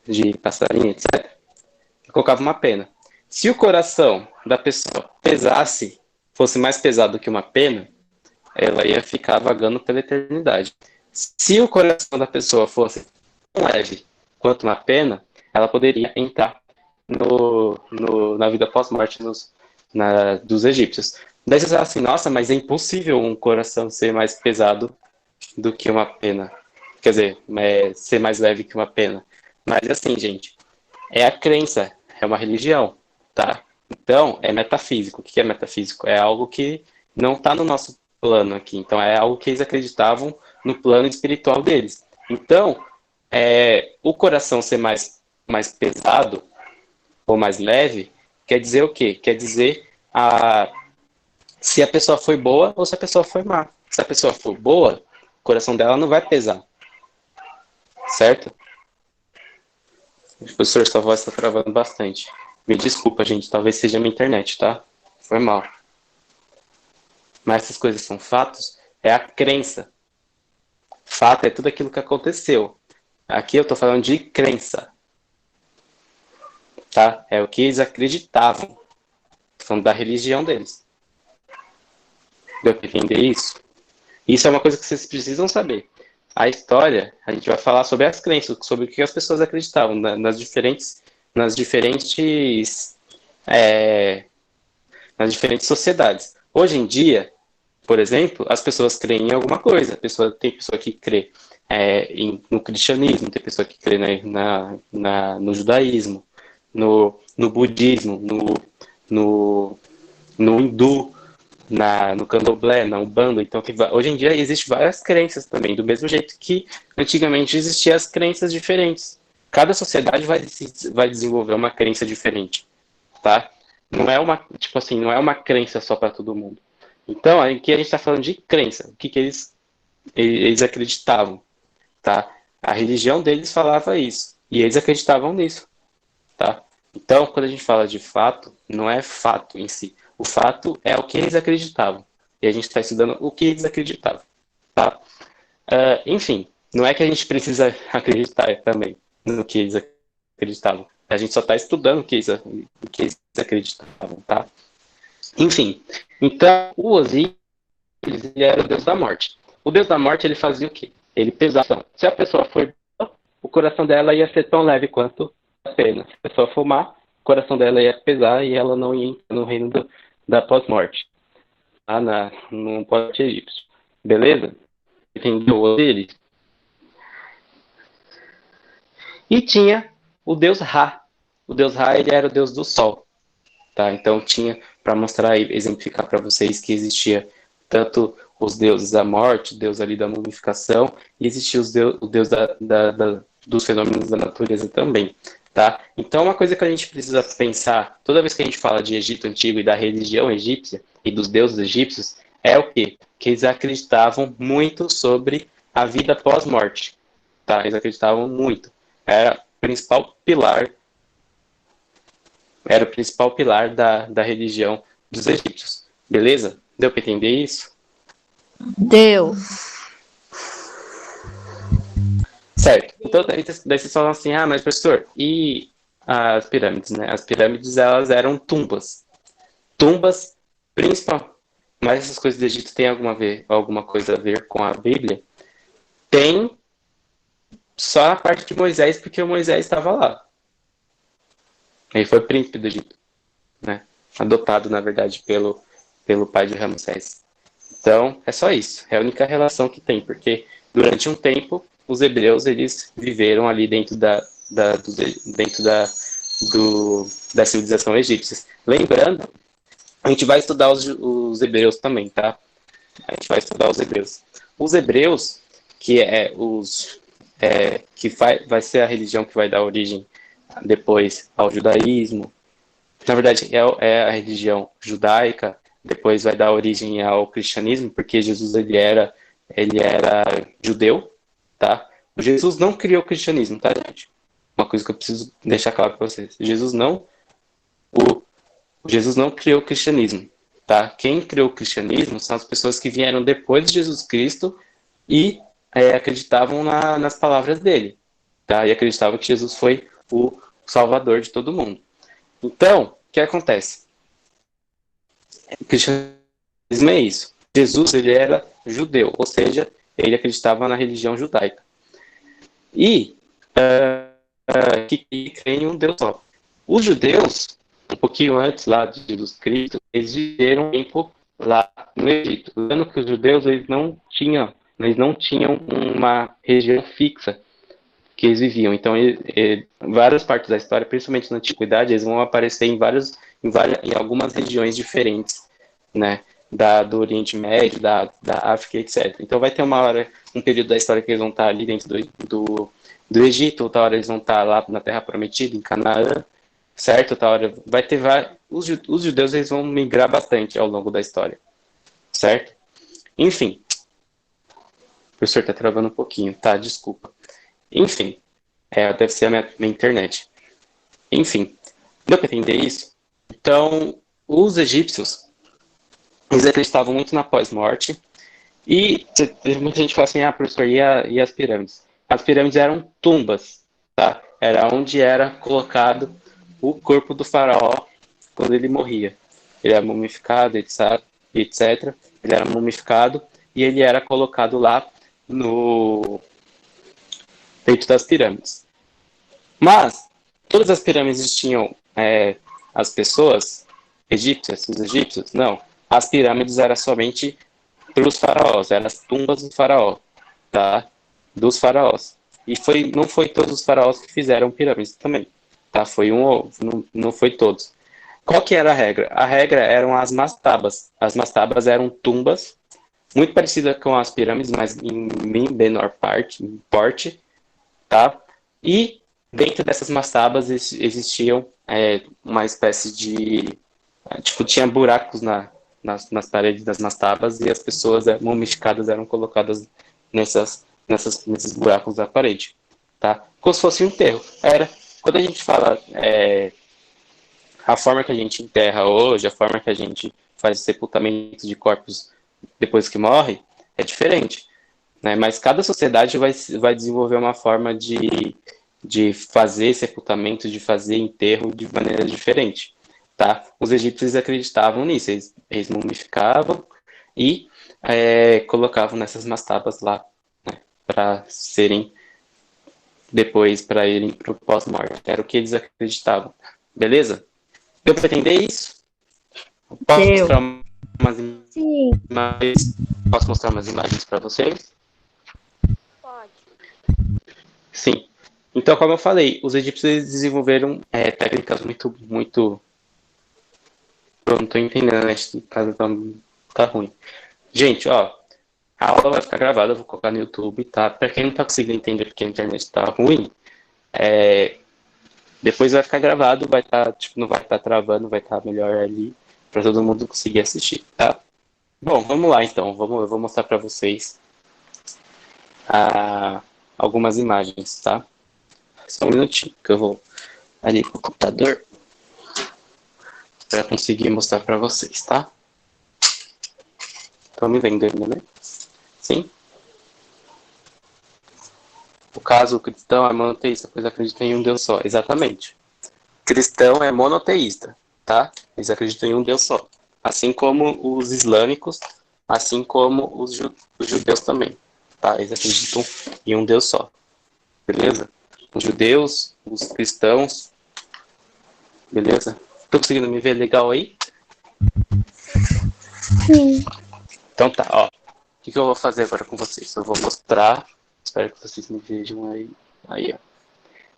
De passarinho, etc. Ele colocava uma pena. Se o coração da pessoa pesasse, fosse mais pesado que uma pena, ela ia ficar vagando pela eternidade. Se o coração da pessoa fosse tão leve quanto uma pena, ela poderia entrar na vida pós-morte dos egípcios. Daí você fala assim, nossa, mas é impossível um coração ser mais pesado do que uma pena. Quer dizer, ser mais leve que uma pena. Mas assim, gente, é a crença, é uma religião, tá? Então, é metafísico. O que é metafísico? É algo que não está no nosso plano aqui. Então, é algo que eles acreditavam no plano espiritual deles. Então, o coração ser mais pesado ou mais leve, quer dizer o quê? Quer dizer se a pessoa foi boa ou se a pessoa foi má. Se a pessoa for boa, o coração dela não vai pesar. Certo? Professor, sua voz está travando bastante. Me desculpa, gente. Talvez seja a minha internet, tá? Foi mal. Mas essas coisas são fatos? É a crença. Fato é tudo aquilo que aconteceu. Aqui eu estou falando de crença. Tá? É o que eles acreditavam. Estou falando da religião deles. Deu para entender isso? Isso é uma coisa que vocês precisam saber. A história, a gente vai falar sobre as crenças, sobre o que as pessoas acreditavam nas diferentes sociedades. Hoje em dia, por exemplo, as pessoas creem em alguma coisa. Tem pessoa que crê no cristianismo, tem pessoa que crê no judaísmo, no budismo, no hindu, no candomblé, na umbanda. Então, hoje em dia existem várias crenças também, do mesmo jeito que antigamente existiam as crenças diferentes. Cada sociedade vai desenvolver uma crença diferente, tá? Não é uma crença só para todo mundo. Então, aqui a gente está falando de crença, o que eles acreditavam, tá? A religião deles falava isso, e eles acreditavam nisso, tá? Então, quando a gente fala de fato, não é fato em si. O fato é o que eles acreditavam. E a gente está estudando o que eles acreditavam, tá? Enfim, não é que a gente precisa acreditar também no que eles acreditavam. A gente só está estudando o que eles acreditavam, tá? Enfim, então o Osíris, ele era o deus da morte. O deus da morte, ele fazia o quê? Ele pesava. Se a pessoa foi boa, o coração dela ia ser tão leve quanto a pena. Se a pessoa for má, o coração dela ia pesar e ela não ia entrar no reino da pós-morte, lá no pote egípcio. Beleza? Entendeu o Osíris? E tinha o deus Ra. O deus Ra, ele era o deus do sol. Tá? Então tinha, para mostrar e exemplificar para vocês que existia tanto os deuses da morte, o deus ali da mumificação, e existia o deus dos fenômenos da natureza também. Tá? Então uma coisa que a gente precisa pensar, toda vez que a gente fala de Egito Antigo e da religião egípcia e dos deuses egípcios, é o quê? Que eles acreditavam muito sobre a vida pós-morte. Tá? Eles acreditavam muito. Era o principal pilar da religião dos egípcios. Beleza? Deu para entender isso? Deu. Certo. Então, daí vocês falam assim, mas professor, e as pirâmides, né? As pirâmides, elas eram tumbas. Tumbas, principal. Mas essas coisas do Egito têm alguma coisa a ver com a Bíblia? Tem só a parte de Moisés, porque o Moisés estava lá. Ele foi príncipe do Egito, né? Adotado, na verdade, pelo pai de Ramsés. Então, é só isso. É a única relação que tem, porque durante um tempo, os hebreus, eles viveram ali dentro da civilização egípcia. Lembrando, a gente vai estudar os hebreus também, tá? A gente vai estudar os hebreus. Os hebreus, que vai ser a religião que vai dar origem depois ao judaísmo. Na verdade, é a religião judaica, depois vai dar origem ao cristianismo, porque Jesus ele era judeu, tá? Jesus não criou o cristianismo, tá, gente? Uma coisa que eu preciso deixar claro para vocês. Jesus não criou o cristianismo, tá? Quem criou o cristianismo são as pessoas que vieram depois de Jesus Cristo e acreditavam nas palavras dele, tá? E acreditavam que Jesus foi o salvador de todo mundo. Então, o que acontece? O cristianismo é isso. Jesus, ele era judeu, ou seja, ele acreditava na religião judaica. E que crê em um Deus só. Os judeus, um pouquinho antes lá de Jesus Cristo, eles viveram um tempo lá no Egito. Lembrando que os judeus eles não tinham uma região fixa que eles viviam. Então, várias partes da história, principalmente na antiguidade, eles vão aparecer em algumas regiões diferentes, né? Do Oriente Médio, da África, etc. Então, vai ter um período da história que eles vão estar ali dentro do Egito, outra hora eles vão estar lá na Terra Prometida, em Canaã, certo? Outra hora vai ter os judeus eles vão migrar bastante ao longo da história, certo? Enfim, o professor está travando um pouquinho, tá? Desculpa. Enfim, deve ser a minha internet. Enfim, deu para entender isso? Então, os egípcios, eles acreditavam muito na pós-morte. E muita gente fala assim, professor, e as pirâmides? As pirâmides eram tumbas, tá? Era onde era colocado o corpo do faraó quando ele morria. Ele era mumificado, etc. Ele era mumificado e ele era colocado lá no dentro das pirâmides. Mas todas as pirâmides tinham as pessoas egípcias, os egípcios? Não. As pirâmides eram somente para os faraós, eram as tumbas do faraó, tá? Dos faraós. E não foi todos os faraós que fizeram pirâmides também, tá? Foi não foi todos. Qual que era a regra? A regra eram as mastabas. As mastabas eram tumbas muito parecidas com as pirâmides, mas em menor porte, tá? E dentro dessas mastabas existiam uma espécie de... Tipo, tinha buracos nas paredes das mastabas e as pessoas mumificadas eram colocadas nesses buracos da parede, tá? Como se fosse um enterro. Quando a gente fala a forma que a gente enterra hoje, a forma que a gente faz o sepultamento de corpos depois que morre, é diferente, né? Mas cada sociedade vai desenvolver uma forma de fazer sepultamento, de fazer enterro de maneira diferente, tá? Os egípcios acreditavam nisso, eles mumificavam e colocavam nessas mastabas lá, né? Para serem depois para irem para o pós-morte. Era o que eles acreditavam. Beleza? Deu para entender isso? Posso mostrar umas imagens? Posso mostrar umas imagens para vocês? Pode. Sim. Então, como eu falei, os egípcios desenvolveram técnicas muito, muito... Eu não estou entendendo, né? Esse caso tá ruim. Gente, ó, a aula vai ficar gravada, eu vou colocar no YouTube, tá? Para quem não está conseguindo entender porque a internet está ruim, depois vai ficar gravado, vai estar, tipo, não vai estar travando, vai estar melhor ali para todo mundo conseguir assistir, tá? Bom, vamos lá então, eu vou mostrar para vocês algumas imagens, tá? Só um minutinho que eu vou ali pro computador para conseguir mostrar para vocês, tá? Estão me vendo ainda, né? Sim? O caso, o cristão é monoteísta, pois acredita em um Deus só. Exatamente. Cristão é monoteísta, tá? Eles acreditam em um Deus só. Assim como os islâmicos, assim como os judeus também, tá? Eles acreditam em um Deus só. Beleza? Os judeus, os cristãos. Beleza? Estão conseguindo me ver legal aí? Sim. Então tá, ó. O que eu vou fazer agora com vocês? Eu vou mostrar. Espero que vocês me vejam aí. Aí, ó.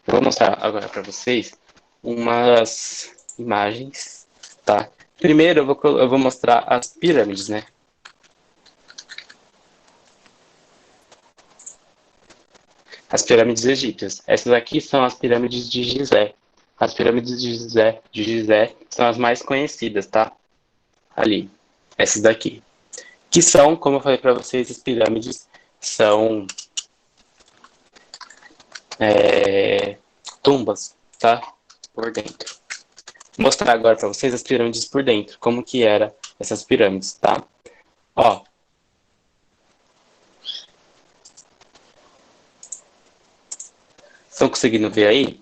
Eu vou mostrar agora para vocês umas imagens, tá? Primeiro eu vou mostrar as pirâmides, né? As pirâmides egípcias. Essas aqui são as pirâmides de Gizé. As pirâmides de Gizé são as mais conhecidas, tá? Ali. Essas daqui. Que são, como eu falei para vocês, as pirâmides são tumbas, tá? Por dentro. Vou mostrar agora para vocês as pirâmides por dentro. Como que era essas pirâmides, tá? Ó. Estão conseguindo ver aí?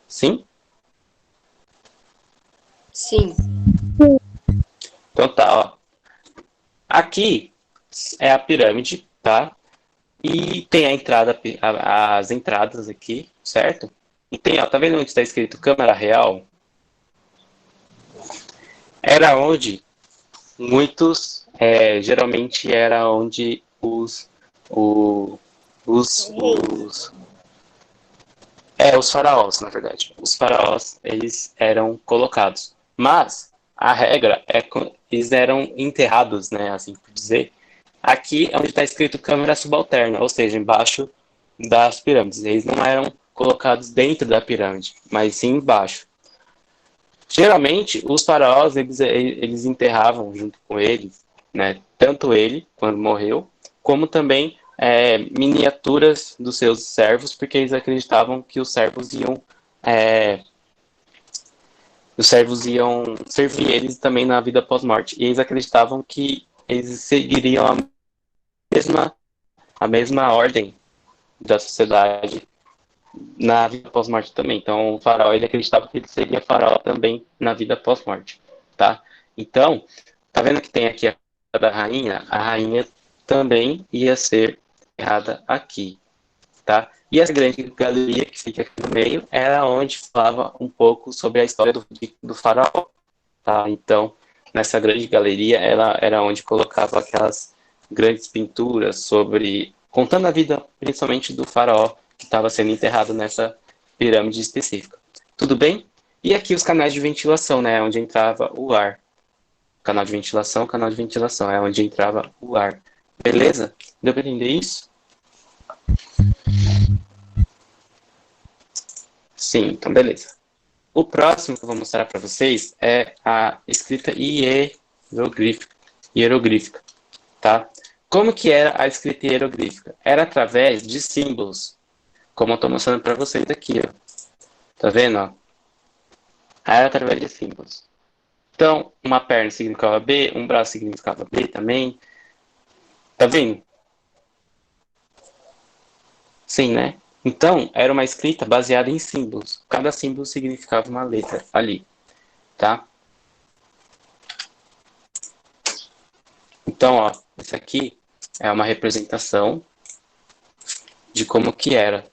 Sim? Sim. Então tá, ó. Aqui é a pirâmide, tá? E tem a entrada, as entradas aqui, certo? E tem, ó, tá vendo onde está escrito Câmara Real? Era onde muitos, geralmente era onde o, os, os faraós, na verdade. Os faraós, eles eram colocados. Mas a regra é que eles eram enterrados, né, assim por dizer, aqui é onde está escrito câmara subalterna, ou seja, embaixo das pirâmides. Eles não eram colocados dentro da pirâmide, mas sim embaixo. Geralmente, os faraós, eles enterravam junto com eles, né, tanto ele, quando morreu, como também miniaturas dos seus servos, porque eles acreditavam que é, os servos iam servir eles também na vida pós-morte. E eles acreditavam que eles seguiriam a mesma ordem da sociedade na vida pós-morte também. Então, o faraó, ele acreditava que ele seria faraó também na vida pós-morte, tá? Então, tá vendo que tem aqui a da rainha? A rainha também ia ser errada aqui, tá? E essa grande galeria que fica aqui no meio era onde falava um pouco sobre a história do faraó, tá? Então, nessa grande galeria, ela era onde colocava aquelas grandes pinturas sobre contando a vida, principalmente do faraó que estava sendo enterrado nessa pirâmide específica. Tudo bem? E aqui os canais de ventilação, né? Onde entrava o ar. Canal de ventilação, é onde entrava o ar. Beleza? Deu para entender isso? Sim, então beleza. O próximo que eu vou mostrar para vocês é a escrita hierográfica, tá? Como que era a escrita hierográfica? Era através de símbolos, como eu estou mostrando para vocês aqui, ó. Tá vendo, ó? Era através de símbolos. Então, uma perna significava B, um braço significava B também. Tá vendo? Sim, né? Então, era uma escrita baseada em símbolos. Cada símbolo significava uma letra ali, tá? Então, ó, isso aqui é uma representação de como que era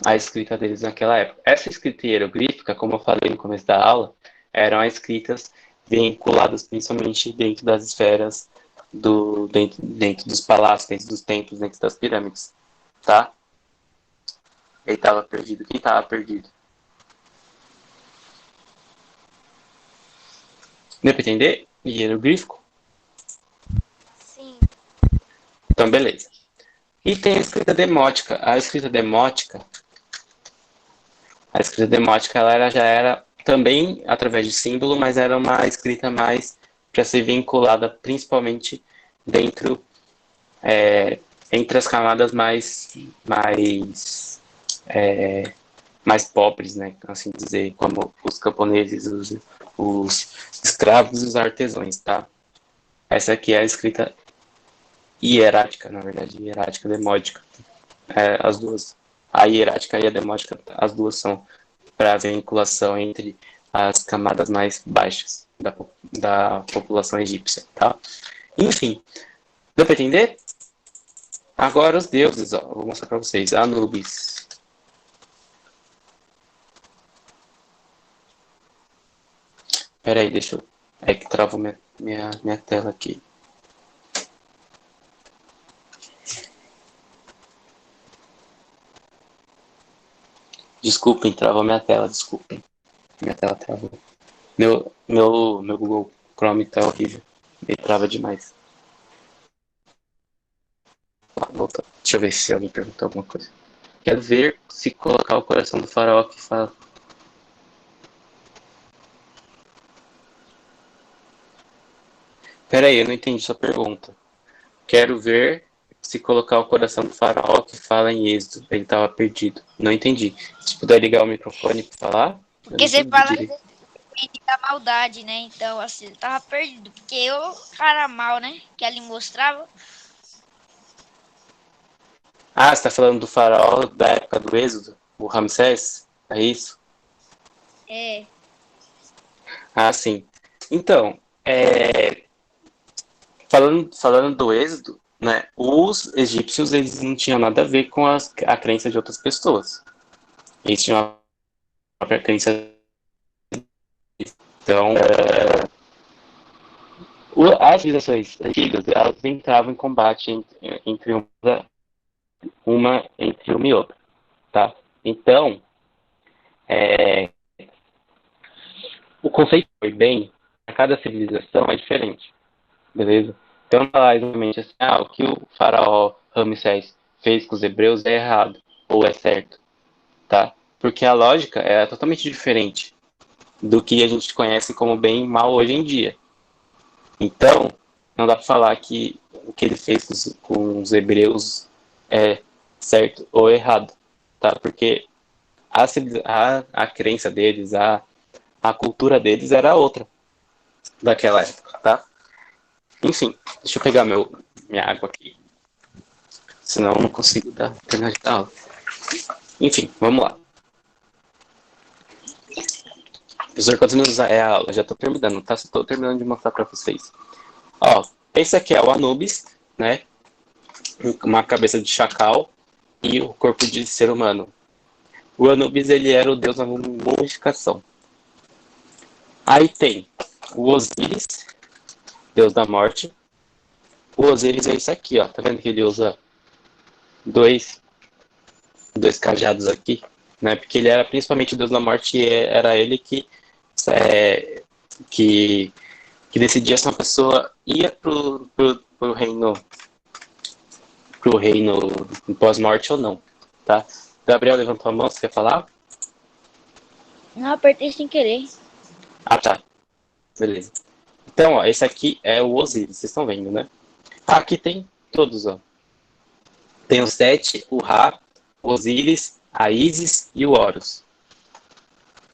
a escrita deles naquela época. Essa escrita hierográfica, como eu falei no começo da aula, eram as escritas vinculadas principalmente dentro das esferas, dentro dos palácios, dentro dos templos, dentro das pirâmides, tá? Ele estava perdido. Quem estava perdido? Deu para entender? Hieroglífico? Sim. Então, beleza. E tem a escrita demótica. A escrita demótica já era também através de símbolo, mas era uma escrita mais para ser vinculada principalmente dentro, entre as camadas mais pobres, né, assim dizer, como os camponeses, os escravos e os artesãos, tá? Essa aqui é a escrita hierática, na verdade, hierática demótica. As duas, a hierática e a demótica, as duas são para a vinculação entre as camadas mais baixas da população egípcia, tá? Enfim, deu para entender? Agora os deuses, ó, vou mostrar para vocês. Anubis. Pera aí, deixa eu... É que travou minha tela aqui. Desculpem, travou minha tela, desculpem. Minha tela travou. Meu Google Chrome tá horrível. Ele trava demais. Volta. Deixa eu ver se alguém perguntou alguma coisa. Quero ver se colocar o coração do faraó que fala. Pera aí, eu não entendi sua pergunta. Quero ver se colocar o coração do faraó que fala em Êxodo. Ele estava perdido. Não entendi. Se puder ligar o microfone para falar. Porque você fala da maldade, né? Então, assim, ele tava perdido. Porque eu, cara mal, né? Que ali mostrava. Ah, você está falando do faraó da época do Êxodo? O Ramsés? É isso? É. Ah, sim. Então, falando do Êxodo, né, os egípcios eles não tinham nada a ver com a crença de outras pessoas, Eles tinham a própria crença. Então, as civilizações antigas, elas entravam em combate entre uma e outra, tá? Então, é, o conceito foi bem, a cada civilização é diferente, beleza? Então, não falar exatamente assim, o que o faraó Ramsés fez com os hebreus é errado, ou é certo, tá? Porque a lógica é totalmente diferente do que a gente conhece como bem e mal hoje em dia. Então, não dá para falar que o que ele fez com os hebreus é certo ou errado, tá? Porque a crença deles, a cultura deles era outra daquela época, tá? Enfim, deixa eu pegar minha água aqui, senão eu não consigo terminar de dar aula. Enfim, vamos lá. Professor, quantos minutos é a aula? Já estou terminando, tá? Estou terminando de mostrar para vocês. Ó, esse aqui é o Anubis, né? Uma cabeça de chacal e o corpo de ser humano. O Anubis, ele era o deus da mumificação. Aí tem o Osíris, deus da morte. O Osíris é isso aqui, ó. Tá vendo que ele usa dois cajados aqui? Né? Porque ele era principalmente o deus da morte e era ele que decidia se uma pessoa ia pro reino pós-morte ou não, tá? Gabriel levantou a mão, você quer falar? Não, apertei sem querer. Ah, tá. Beleza. Então, ó, esse aqui é o Osíris, vocês estão vendo, né? Aqui tem todos, ó. Tem o Sete, o Ra, o Osíris, a Ísis e o Horus.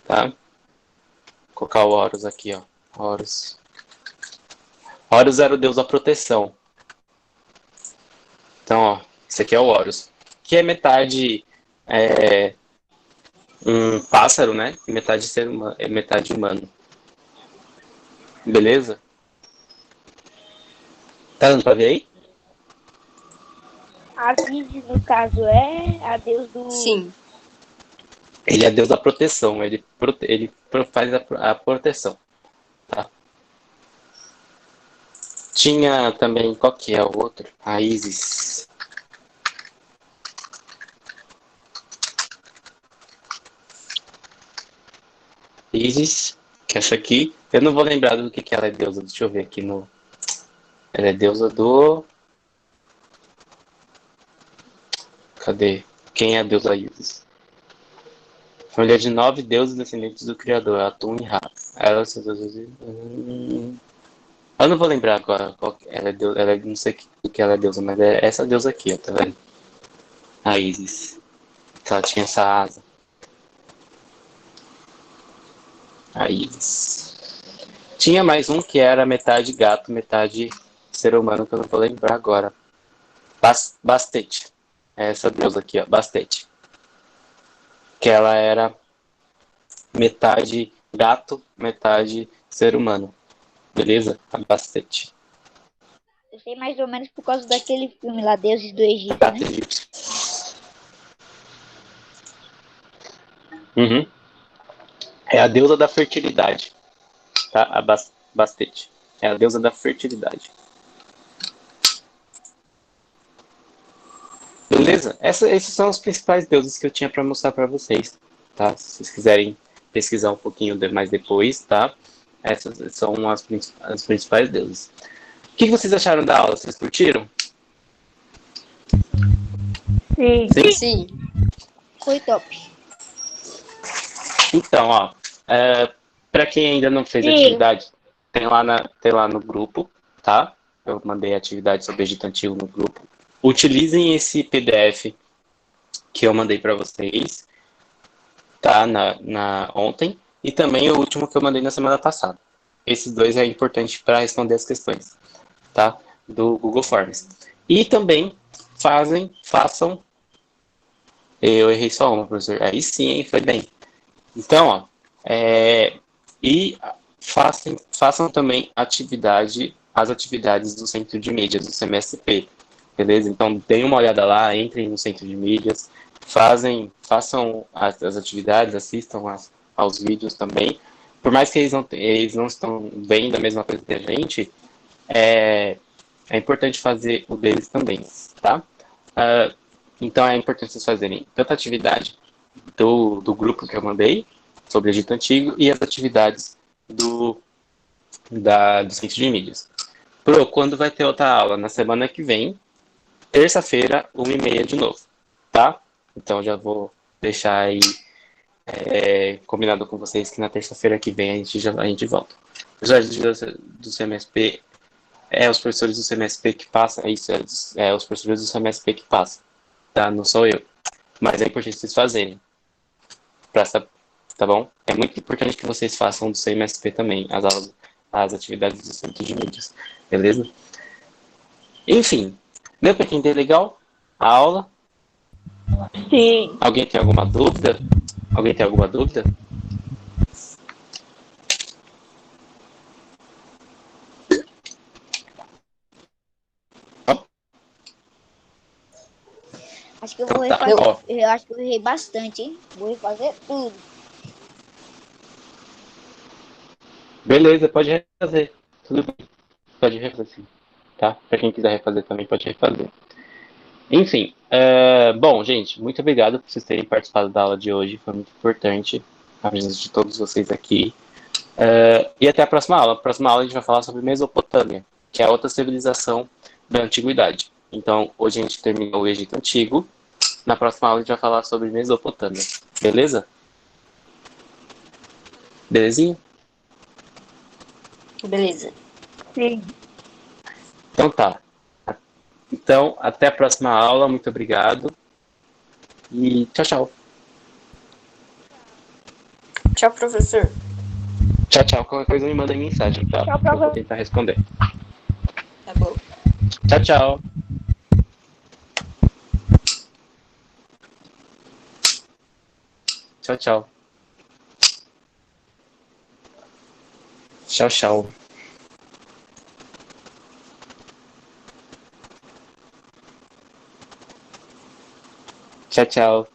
Tá? Vou colocar o Horus aqui, ó. Horus. Horus era o deus da proteção. Então, ó, esse aqui é o Horus. Que é metade um pássaro, né? E metade ser humano, metade humano. Beleza? Tá dando pra ver aí? A Vide, no caso, é a deus do... Sim. Ele é deus da proteção. Ele faz a proteção. Tá? Tinha também... Qual que é o outro? A Isis. Isis, que essa aqui... Eu não vou lembrar do que ela é deusa. Deixa eu ver aqui no... Ela é deusa do... Cadê? Quem é a deusa Isis? Família de 9 deuses descendentes do Criador, Atum e Ra. Eu não vou lembrar agora qual ela é deusa, não sei do que ela é deusa, mas é essa deusa aqui, ó, tá vendo? A Isis. Que ela tinha essa asa. A Isis. Tinha mais um que era metade gato, metade ser humano, que eu não vou lembrar agora. Bastet. É essa deusa aqui, ó, Bastet. Que ela era metade gato, metade ser humano. Beleza? A Bastet. Eu sei mais ou menos por causa daquele filme lá, Deuses do Egito, Gato né? egípcio. Uhum. É a deusa da fertilidade. Tá? A Bastet. É a deusa da fertilidade. Beleza? Esses são os principais deuses que eu tinha para mostrar para vocês. Tá? Se vocês quiserem pesquisar um pouquinho mais depois, tá? Essas são as principais deuses. O que vocês acharam da aula? Vocês curtiram? Sim. Sim? Sim. Foi top. Então, ó, para quem ainda não fez atividade, tem lá no grupo, tá? Eu mandei atividade sobre Egito Antigo no grupo. Utilizem esse PDF que eu mandei para vocês, tá? Ontem, e também o último que eu mandei na semana passada. Esses dois é importante para responder as questões, tá? Do Google Forms. E também façam. Eu errei só uma, professor. Aí sim, hein? Foi bem. Então, ó, e façam também as atividades do Centro de Mídias, do CMSP, beleza? Então, deem uma olhada lá, entrem no Centro de Mídias, façam as atividades, assistam aos vídeos também. Por mais que eles não estão bem da mesma coisa que a gente, é importante fazer o deles também, tá? Então é importante vocês fazerem tanta atividade do grupo que eu mandei sobre Egito Antigo e as atividades do Centro de Mídias. Pro, quando vai ter outra aula? Na semana que vem, terça-feira, 1h30 de novo, tá? Então já vou deixar aí combinado com vocês que na terça-feira que vem a gente volta. Os professores do CMSP, os professores do CMSP que passam, isso, os professores do CMSP que passam, tá? Não sou eu. Mas é importante vocês fazerem, tá bom? É muito importante que vocês façam do CMSP também, as atividades do Centro de Mídias, beleza? Enfim, deu para entender legal a aula? Sim. Alguém tem alguma dúvida? Acho que eu vou Então tá, refazer. ó. Eu acho que eu errei bastante, hein? Vou refazer tudo. Beleza, pode refazer. Tudo bem. Pode refazer sim. Tá? Pra quem quiser refazer também, pode refazer. Enfim, bom, gente, muito obrigado por vocês terem participado da aula de hoje. Foi muito importante a presença de todos vocês aqui. E até a próxima aula. A próxima aula a gente vai falar sobre Mesopotâmia, que é outra civilização da antiguidade. Então, hoje a gente terminou o Egito Antigo. Na próxima aula a gente vai falar sobre Mesopotâmia. Beleza? Belezinha? Beleza. Sim. Então tá. Então, até a próxima aula. Muito obrigado. E tchau, tchau. Tchau, professor. Tchau, tchau. Qualquer coisa me manda mensagem, tá? Tchau, Eu vou tentar responder. Tá bom. Tchau, tchau. Tchau, tchau. Tchau, tchau. Tchau, tchau.